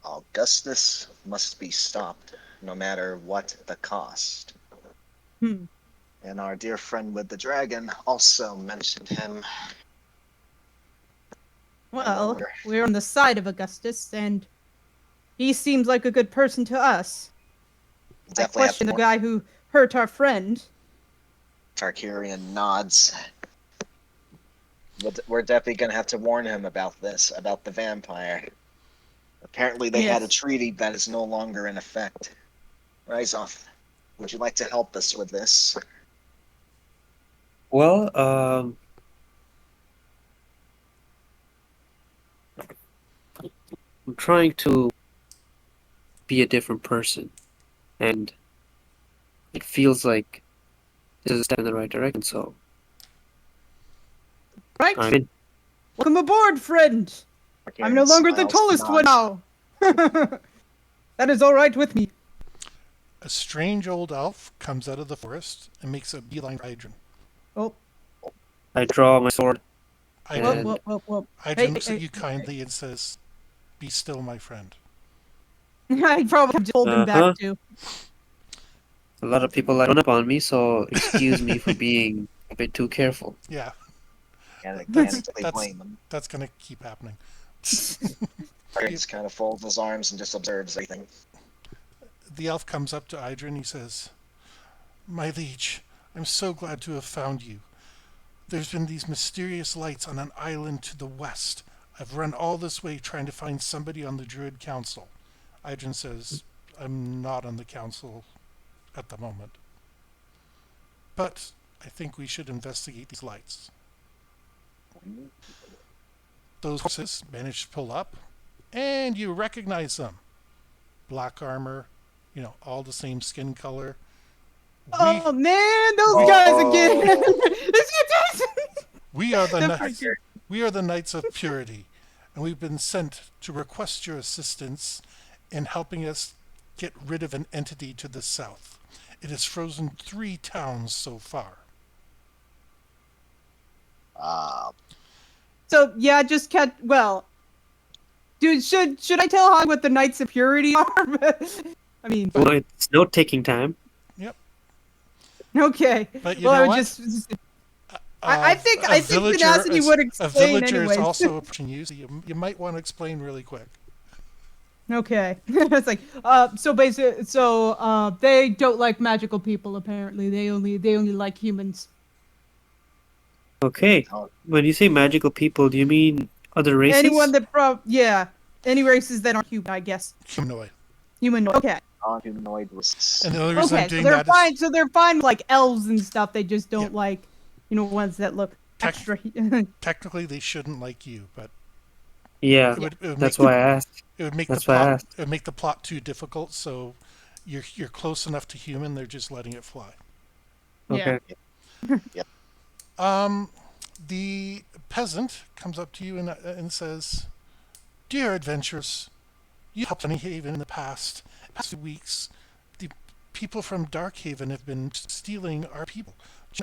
Augustus must be stopped, no matter what the cost. Hmm. And our dear friend with the dragon also mentioned him. I Well, wonder. we're on the side of Augustus, and he seems like a good person to us. I Definitely have to question the warn. guy who hurt our friend. Tarkarian nods. We're definitely gonna have to warn him about this, about the vampire. Apparently, they had a Yes. treaty that is no longer in effect. Ryzoth, would you like to help us with this? Well, I'm trying to be a different person, and it feels like this is a step in the right direction. So I'm Right? in. Welcome aboard, friend. I'm no Again, longer the smiles, tallest one nods. now. That is all right with me. A strange old elf comes out of the forest and makes a beeline for Idrin. Oh, I draw my sword, whoop, Idrin, and whoop, whoop, whoop. Idrin Hey, looks at hey, you hey. kindly and says, "Be still, my friend." I probably just holding back uh-huh. too. A lot of people like run up on me, so excuse me for being a bit too careful. Yeah, And I can't that's exactly that's blame him. that's gonna keep happening. He the, just kind of folds his arms and just observes everything. the elf comes up to Idrin. He says, "My liege, I'm so glad to have found you. There's been these mysterious lights on an island to the west. I've run all this way trying to find somebody on the Druid Council." Idrin says, "I'm not on the council at the moment, but I think we should investigate these lights." Those horses manage to pull up, and you recognize them. Black armor, all the same skin color. We Oh man, those we guys again. Oh, we are the The kni- freaking- we are the Knights of Purity, and we've been sent to request your assistance in helping us get rid of an entity to the south. It has frozen 3 towns so far. uh, So yeah, just catch. Well, dude, should I tell Han what the Knights of Purity are? I mean, Well, it's no taking time. Yep. okay. But you Well, I know would what? just Uh, I think Tenacity would a explain villager is anyways. also approaching you, so you might want to explain really quick. Okay. It's like so basically they don't like magical people apparently. They only like humans. Okay. oh, When you say magical people, do you mean other Anyone races? that yeah, any races that aren't human, I guess. Humanoid. Humanoid. Okay. non-humanoid was And the only reason I'm Okay. So doing they're that is fine. So they're fine with like elves and stuff. They just yeah, don't like, ones that look tech, extra. technically they shouldn't like you, but Yeah, it would make that's why I asked. the That's why I plot asked. it would make the plot too difficult. So you're close enough to human. They're just letting it fly. Yeah. Okay. yep. Um, the peasant comes up to you and says, "Dear adventurers, you helped Haven in the past few weeks. The people from Darkhaven have been stealing our people,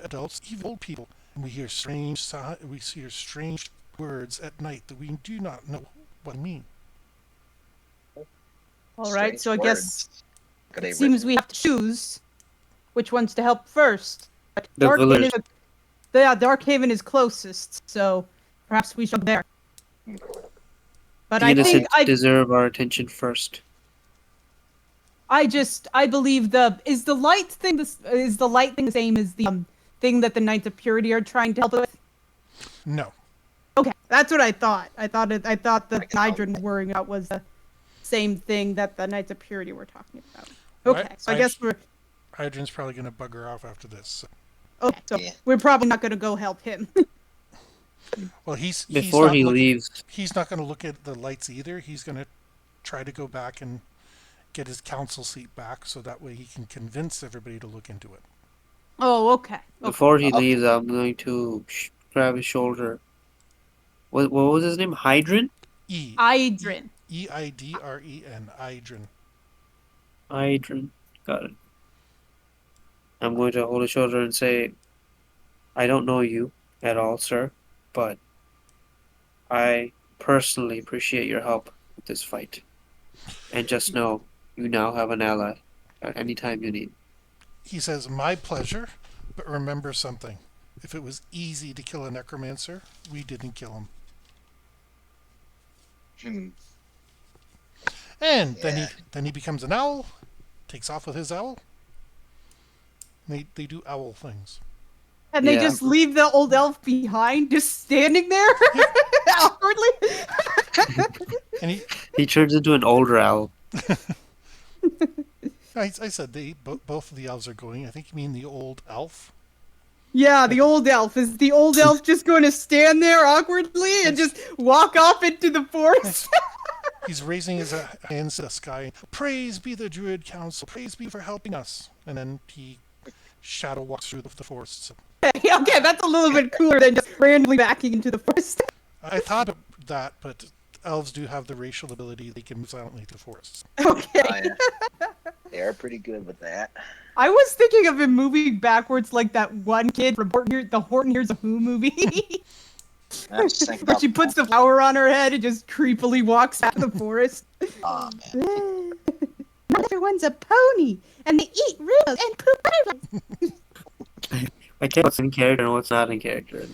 adults, even old people, and we hear strange words at night that we do not know what they mean." All right. Strange So I guess words. Could it have seems written we have to choose which ones to help first. The Darkhaven villagers. is yeah, Darkhaven is closest, so perhaps we should go there. But The I think innocent deserve our attention first. I believe is the light thing the same as the thing that the Knights of Purity are trying to help with? No, Okay, that's what I thought. I thought the I can help. Nidron was worrying about was the same thing that the Knights of Purity were talking about. right? Okay, so I guess we're Adrian's probably going to bugger off after this. okay. So Yeah. we're probably not going to go help him. Well, he's Before not he looking. leaves, He's not going to look at the lights either. He's going to try to go back and get his council seat back, so that way he can convince everybody to look into it. Oh, okay. Okay. before he Okay. leaves, I'm going to grab his shoulder. What was his name? Hydran? Idrin. Eidren. Idren. Hydran. Got it. I'm going to hold his shoulder and say, I don't know you at all, sir, but I personally appreciate your help with this fight. And just know you now have an ally at any time you need. He says, "My pleasure, but remember something. If it was easy to kill a necromancer, we didn't kill him." Hmm. And Yeah. then he becomes an owl, takes off with his owl. They do owl things. And they Yeah. just leave the old elf behind, just standing there awkwardly. And He turns into an older owl. I said both of the elves are going. I think you mean the old elf. Yeah, the old elf. Is the old elf just going to stand there awkwardly and just walk off into the forest? He's raising his hands to the sky. Praise be the Druid Council. Praise be for helping us. And then he shadow walks through the forest. So Okay, that's a little bit cooler than just randomly backing into the forest. I thought of that, but elves do have the racial ability. They can move silently through forests. Okay. Yeah. They are pretty good with that. I was thinking of him moving backwards like that one kid from the Horton Hears a Who movie. I was just thinking Where about she puts the flower on her head and just creepily walks out of the forest. Aw, man. Another one's a pony, and they eat riddles and poop butterflies. I can't what's in character and what's not in character.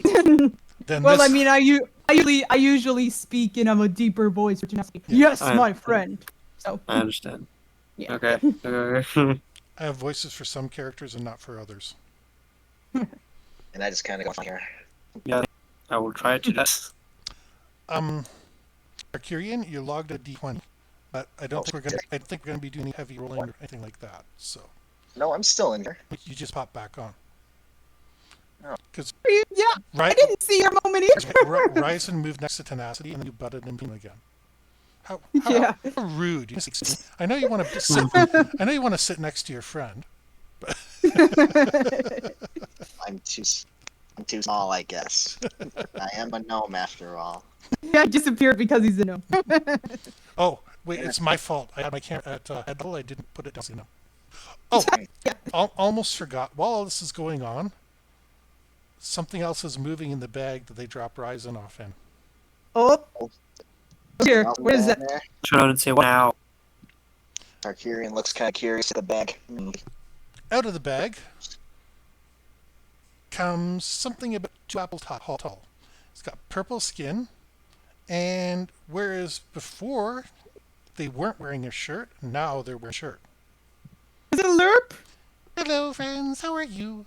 Then Well, this, I mean, I usually speak in a deeper voice, which is yes, I my understand. friend. So I understand. yeah. Okay. Okay. I have voices for some characters and not for others. And I just kind of go here. Yeah, I will try to do that. Arcurian, you logged a D20, but I don't think we're gonna. I think we're gonna be doing any heavy rolling or anything like that. So No, I'm still in here. you just pop back on. Oh. Because Yeah, I didn't see your moment either. Ryzen moved next to Tenacity, and then you butted him again. How Yeah. how rude! I know you want to sit. I know you want to sit next to your friend. I'm too small, I guess. I am a gnome after all. Yeah, disappeared because he's a gnome. Oh wait, it's my fault. I had my camera at head level. I didn't put it down. You know. Oh, almost forgot. While all this is going on, something else is moving in the bag that they drop Ryzen off in. Oh, here. Nothing What is down that? there. Turn around and say, wow. Tarkirian looks kind of curious at the bag. Out of the bag comes something about 2 apples tall. It's got purple skin, and whereas before they weren't wearing a shirt, now they're wearing a shirt. Is it a lerp? Hello, friends. How are you?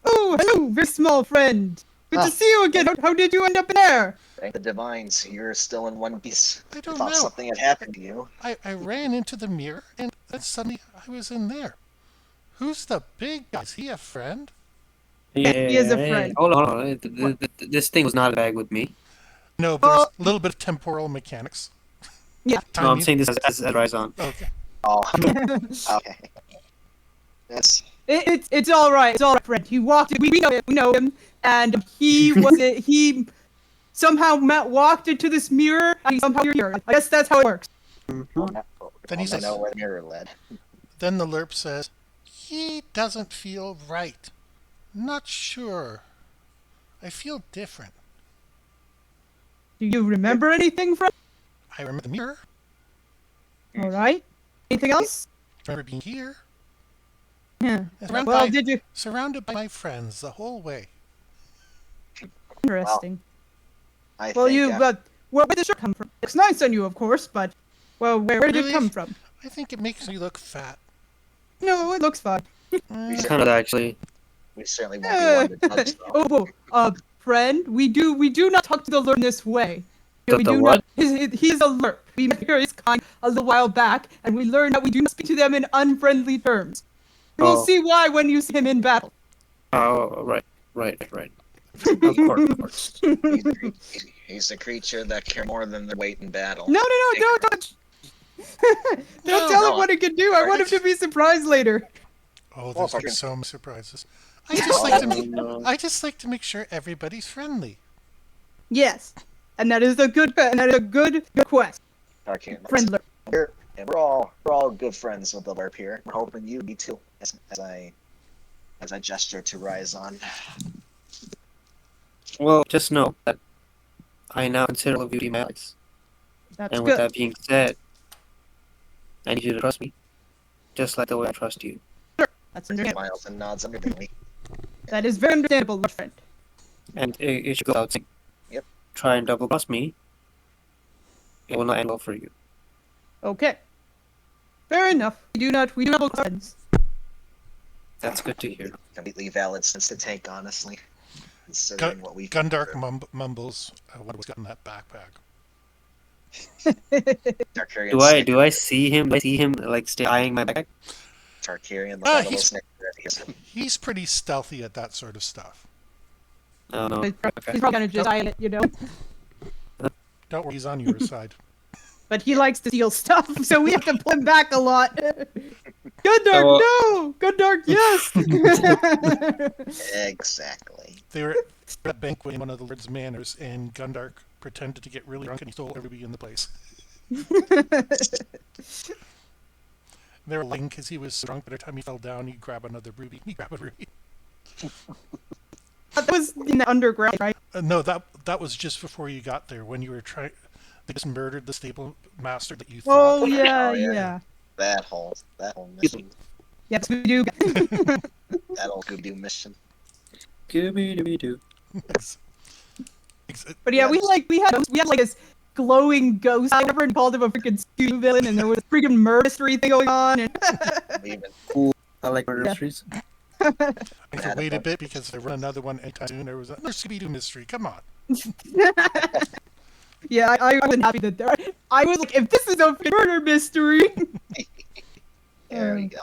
Oh, hello, very small friend. Good to see you again. How did you end up in there? Thank the divines, you're still in one piece. I don't Thought know. something had happened to you. I ran into the mirror, and then suddenly I was in there. Who's the big guy? Is he a friend? Yeah, he is a friend. Hold on. This thing was not a bag with me. No, but there's a little bit of temporal mechanics. Yeah. No, I'm Timing. saying this as Ryzon. Okay. Oh, okay. Yes. It's all right. It's all right, friend. He walked. We know him, and he somehow walked into this mirror, and somehow you're here. I guess that's how it works. Then he I says, know where the mirror led. then the lerp says, he doesn't feel right. Not sure. I feel different. Do you remember anything from? I remember the mirror. All right. Anything else? I remember being here. Yeah. Surrounded Well, by, did you? surrounded by my friends the whole way. Interesting. I Well, think, you. Where did the shirt come from? It's nice on you, of course, but well, where did Really? it come from? I think it makes me look fat. No, it looks fine. Kind of actually. we certainly won't be one to judge, though. Friend, we do not talk to the lurk this way. The We do what? not. He's a lurk. We met his kind a little while back, and we learned that we do not speak to them in unfriendly terms. You'll Oh. see why when you see him in battle. Oh, right. Of course. He's a creature that cares more than their weight in battle. No, don't. Don't tell him what he can do. I want him to be surprised later. Oh, Well, there's like fucking- so many surprises. I just No. like to make sure everybody's friendly. Yes, and that is a good quest. Tarkirian, Friend lurk. we're all good friends with the LARP here. We're hoping you be too. As I gesture to Ryzon. Well, just know that I now consider all of you to be my allies. That's And with good. that being said, I need you to trust me. Just like the way I trust you. That's understandable. Smiles and nods underneath. That is very understandable, my friend. And it should go without saying. Yep. Try and double cross me. It will not end well for you. Okay. Fair enough. We do not have friends. That's good to hear. Completely valid sense to take, honestly. Considering what we Gundark mumbles what was got in that backpack. Tarkirian Do I see him? Do I see him like stay eyeing my back? Tarkirian Ah, look at he's- little snicker. He's pretty stealthy at that sort of stuff. Oh no. He's Okay. probably gonna just buy it. Don't worry, he's on your side. But he likes to steal stuff, so we have to pull him back a lot. Gundark, So, no! Gundark, yes! Exactly. They were at a banquet in one of the Lord's manors, and Gundark pretended to get really drunk and he stole everybody in the place. They were laughing because he was so drunk. By the time he fell down, he'd grab another ruby. He'd grab a ruby. That was in the underground, right? No, that was just before you got there. When you were trying, they just murdered the stable master that you thought. Oh, yeah, Oh, yeah. yeah. That whole mission. Yes, we do. That whole Scooby-Doo mission. Scooby-Doo. But yeah, Yeah. we had like this glowing ghost or whatever and called him a freaking Scooby villain, and there was a freaking murder mystery thing going on. And Even Cool. I like murder Yeah. mysteries. I had to wait a bit because they run another one anytime soon. There was another Scooby-Doo mystery. Come on. yeah, I wasn't happy that there. I was like, if this is a freaking murder mystery. there we go.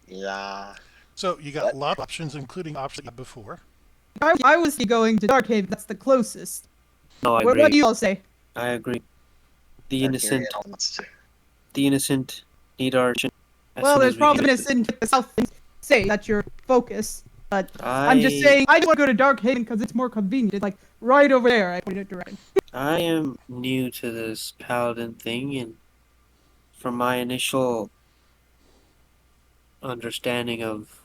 Yeah. So you got lots of options, including options you had before. I was going to Darkhaven. That's the closest. No, I What agree. do you all say? I agree. The Dark innocent, area elements. the innocent need our attention as Well, soon there's as we probably get innocent the south thing. Say that's your focus. But I, I'm just saying, I want to go to Darkhaven because it's more convenient. It's like right over there. I pointed it directly. I am new to this paladin thing, and from my initial understanding of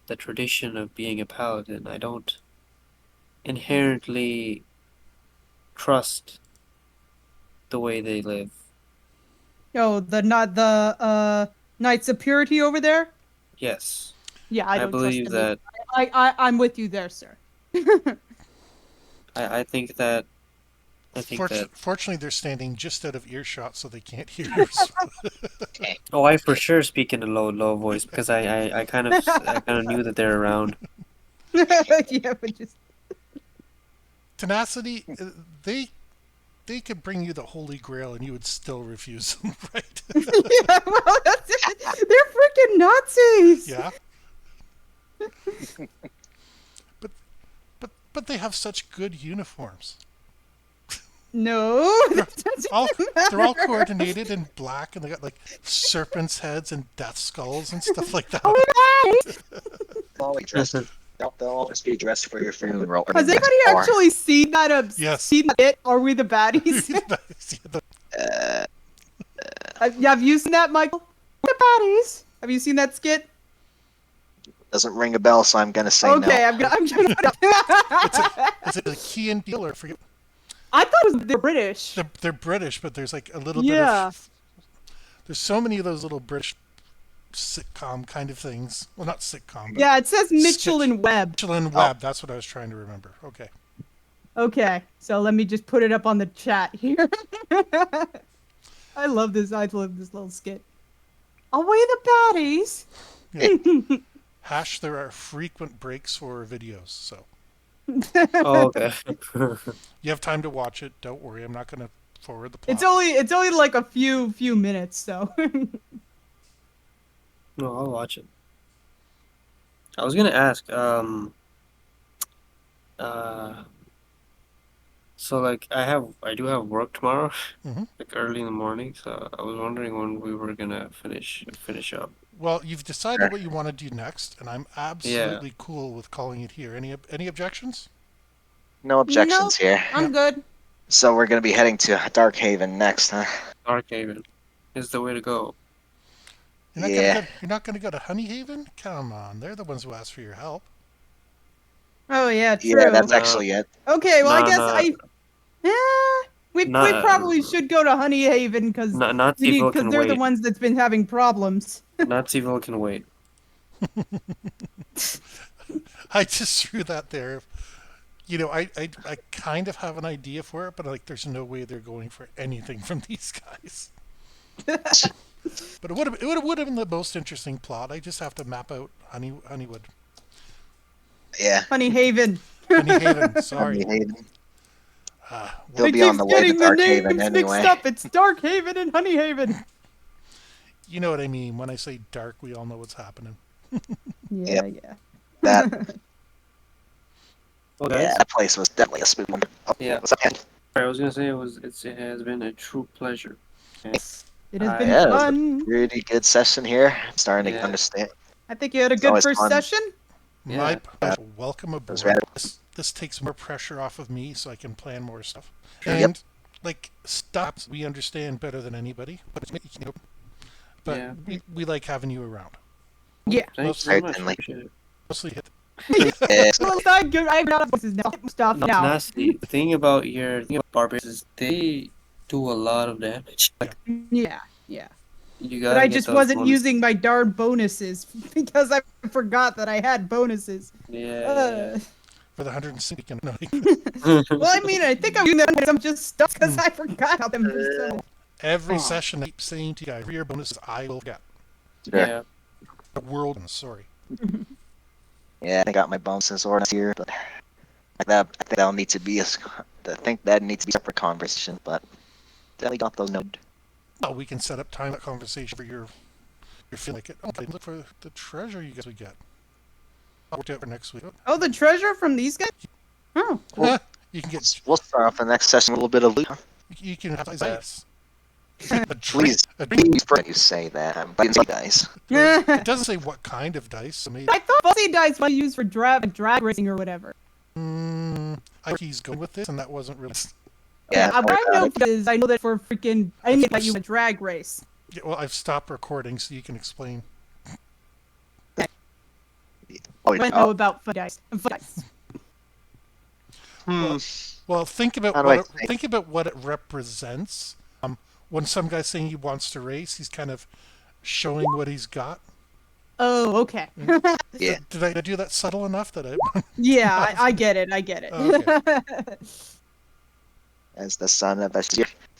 the tradition of being a paladin, I don't inherently trust the way they live. Oh, the Knights of Purity over there. Yes, Yeah, I I don't believe trust them. that. I'm with you there, sir. I think that. I think that. Fortunately, they're standing just out of earshot, so they can't hear you. Oh, I for sure speak in a low voice because I kind of knew that they're around. Yeah, but just Tenacity, they could bring you the Holy Grail and you would still refuse them, right? yeah, well, that's it. They're freaking Nazis. Yeah. but but they have such good uniforms. No, They're that doesn't all they're all matter. coordinated in black, and they got like serpents' heads and death skulls and stuff like that. Oh my God. Always dressed. They'll always be dressed for your funeral. or Has the next anybody bar. actually seen that? Yes. Seen that bit? Are we the baddies? Have you seen that, Michael? The baddies. Have you seen that skit? Doesn't ring a bell, so I'm gonna say Okay, no. I'm gonna. Is it a Key and Peele or forget? I thought it was they're British. They're British, but there's like a little Yeah. bit of. There's so many of those little British sitcom kind of things. Well, not sitcom, but Yeah, it says Mitchell sketch- and Webb. Mitchell and Webb. That's what I was trying to remember. Okay. Okay, so let me just put it up on the chat here. I love this. I love this little skit. Away the baddies. Yeah. Hash, there are frequent breaks for videos, so Oh, okay. you have time to watch it. Don't worry, I'm not going to forward the plot. It's only like a few minutes, so. No, I'll watch it. I was gonna ask, so like I do have work tomorrow, Mhm. like early in the morning. So I was wondering when we were gonna finish up. Well, you've decided what you want to do next, and I'm Yeah, absolutely cool with calling it here. Any objections? No objections here. I'm good. So we're gonna be heading to Darkhaven next, huh? Darkhaven is the way to go. Yeah. You're not gonna go to Honeyhaven? Come on, they're the ones who asked for your help. Oh yeah, true. Yeah, that's No, actually it. Okay, well I no, guess no, we not probably should go to Honeyhaven because Nazi can they're the wait. ones that's been having problems. Nazi can wait. I just threw that there. You know, I kind of have an idea for it, but like, there's no way they're going for anything from these guys. But it would have been the most interesting plot. I just have to map out Honeywood, Yeah. Honeyhaven. Honeyhaven. Sorry. Honeyhaven. Well, He'll be on the way to getting the Darkhaven names anyway. mixed up. It's Darkhaven and Honeyhaven. you know what I mean. When I say dark, we all know what's happening. Yeah, Yep. yeah. That Well, Yeah, guys, that place was definitely a spooky one. Oh, yeah, what's up, man? I was gonna say it has been a true pleasure, and It has been Yeah, I it was a fun. pretty good session here. I'm starting to yeah understand. I think you had a It's good always first fun. session. My yeah Uh, pleasure. Welcome it was aboard. rather. This takes more pressure off of me so I can plan more stuff. sure Yep. And like stops, we understand better than anybody. But yeah. we like having you around. Yeah. Thank you very much. Certainly. Appreciate it. Mostly hit. Yes. Well, I got voices now. Stuff No, now. honestly, the thing about barbarians is they do a lot of damage. Yeah. Like Yeah, yeah. you But gotta I get just those wasn't bonuses. using my darn bonuses because I forgot that I had bonuses. Yeah, For the 160. No, Well, I mean, I think I'm using them. I'm just stuck because I forgot about them for so. every Aw. session I keep saying to you guys, for your bonuses, I will forget. Sure. yeah. The world, sorry. Yeah, I got my bonuses orders here, but I think that'll need to be I think that needs to be a separate conversation, but definitely got those noted. Well, we can set up time that conversation for your feel like it. Okay, look for the treasure you guys would get. I'll work it out for next week. Oh, the treasure from these guys? Oh, cool. You can get We'll start off the next session with a little bit of loot. you can have Yeah. ice. A drink. Please, A drink. please, before you say that, I'm biting you guys. It doesn't say what kind of dice. So maybe I thought bossy dice were used for drag racing or whatever. I think he's going with this, and that wasn't really. Yeah, Yeah, don't but worry I about know it. because I know that for freaking I know that you a drag race. Yeah, well, I've stopped recording, so you can explain. Oh, I know about fun dice. Fun dice. hmm. Well, think about How do I say? think about what it represents. When some guy's saying he wants to race, he's kind of showing what he's got. Oh, okay. Yeah. Did I do that subtle enough that I? Yeah, I get it. I get it. Okay. As the son of a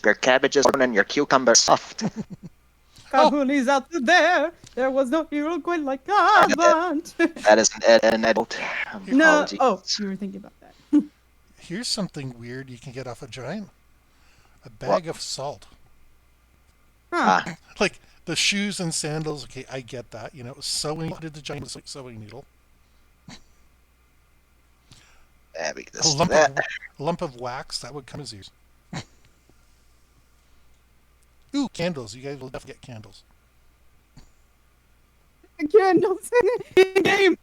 your cabbage is and your cucumber soft. Oh. Kahuli's out there. There was no hero quite like Avant. That is an adult. No. Apologies. Oh, you were thinking about that. Here's something weird you can get off a giant: a What? bag of salt. Huh. Ah, Like the shoes and sandals. Okay, I get that. You know, sewing. Did the giant was like sewing needle? there we A just do lump that. of a lump of wax that would come as ears. Ooh, candles. You guys will definitely get candles. Candles in game.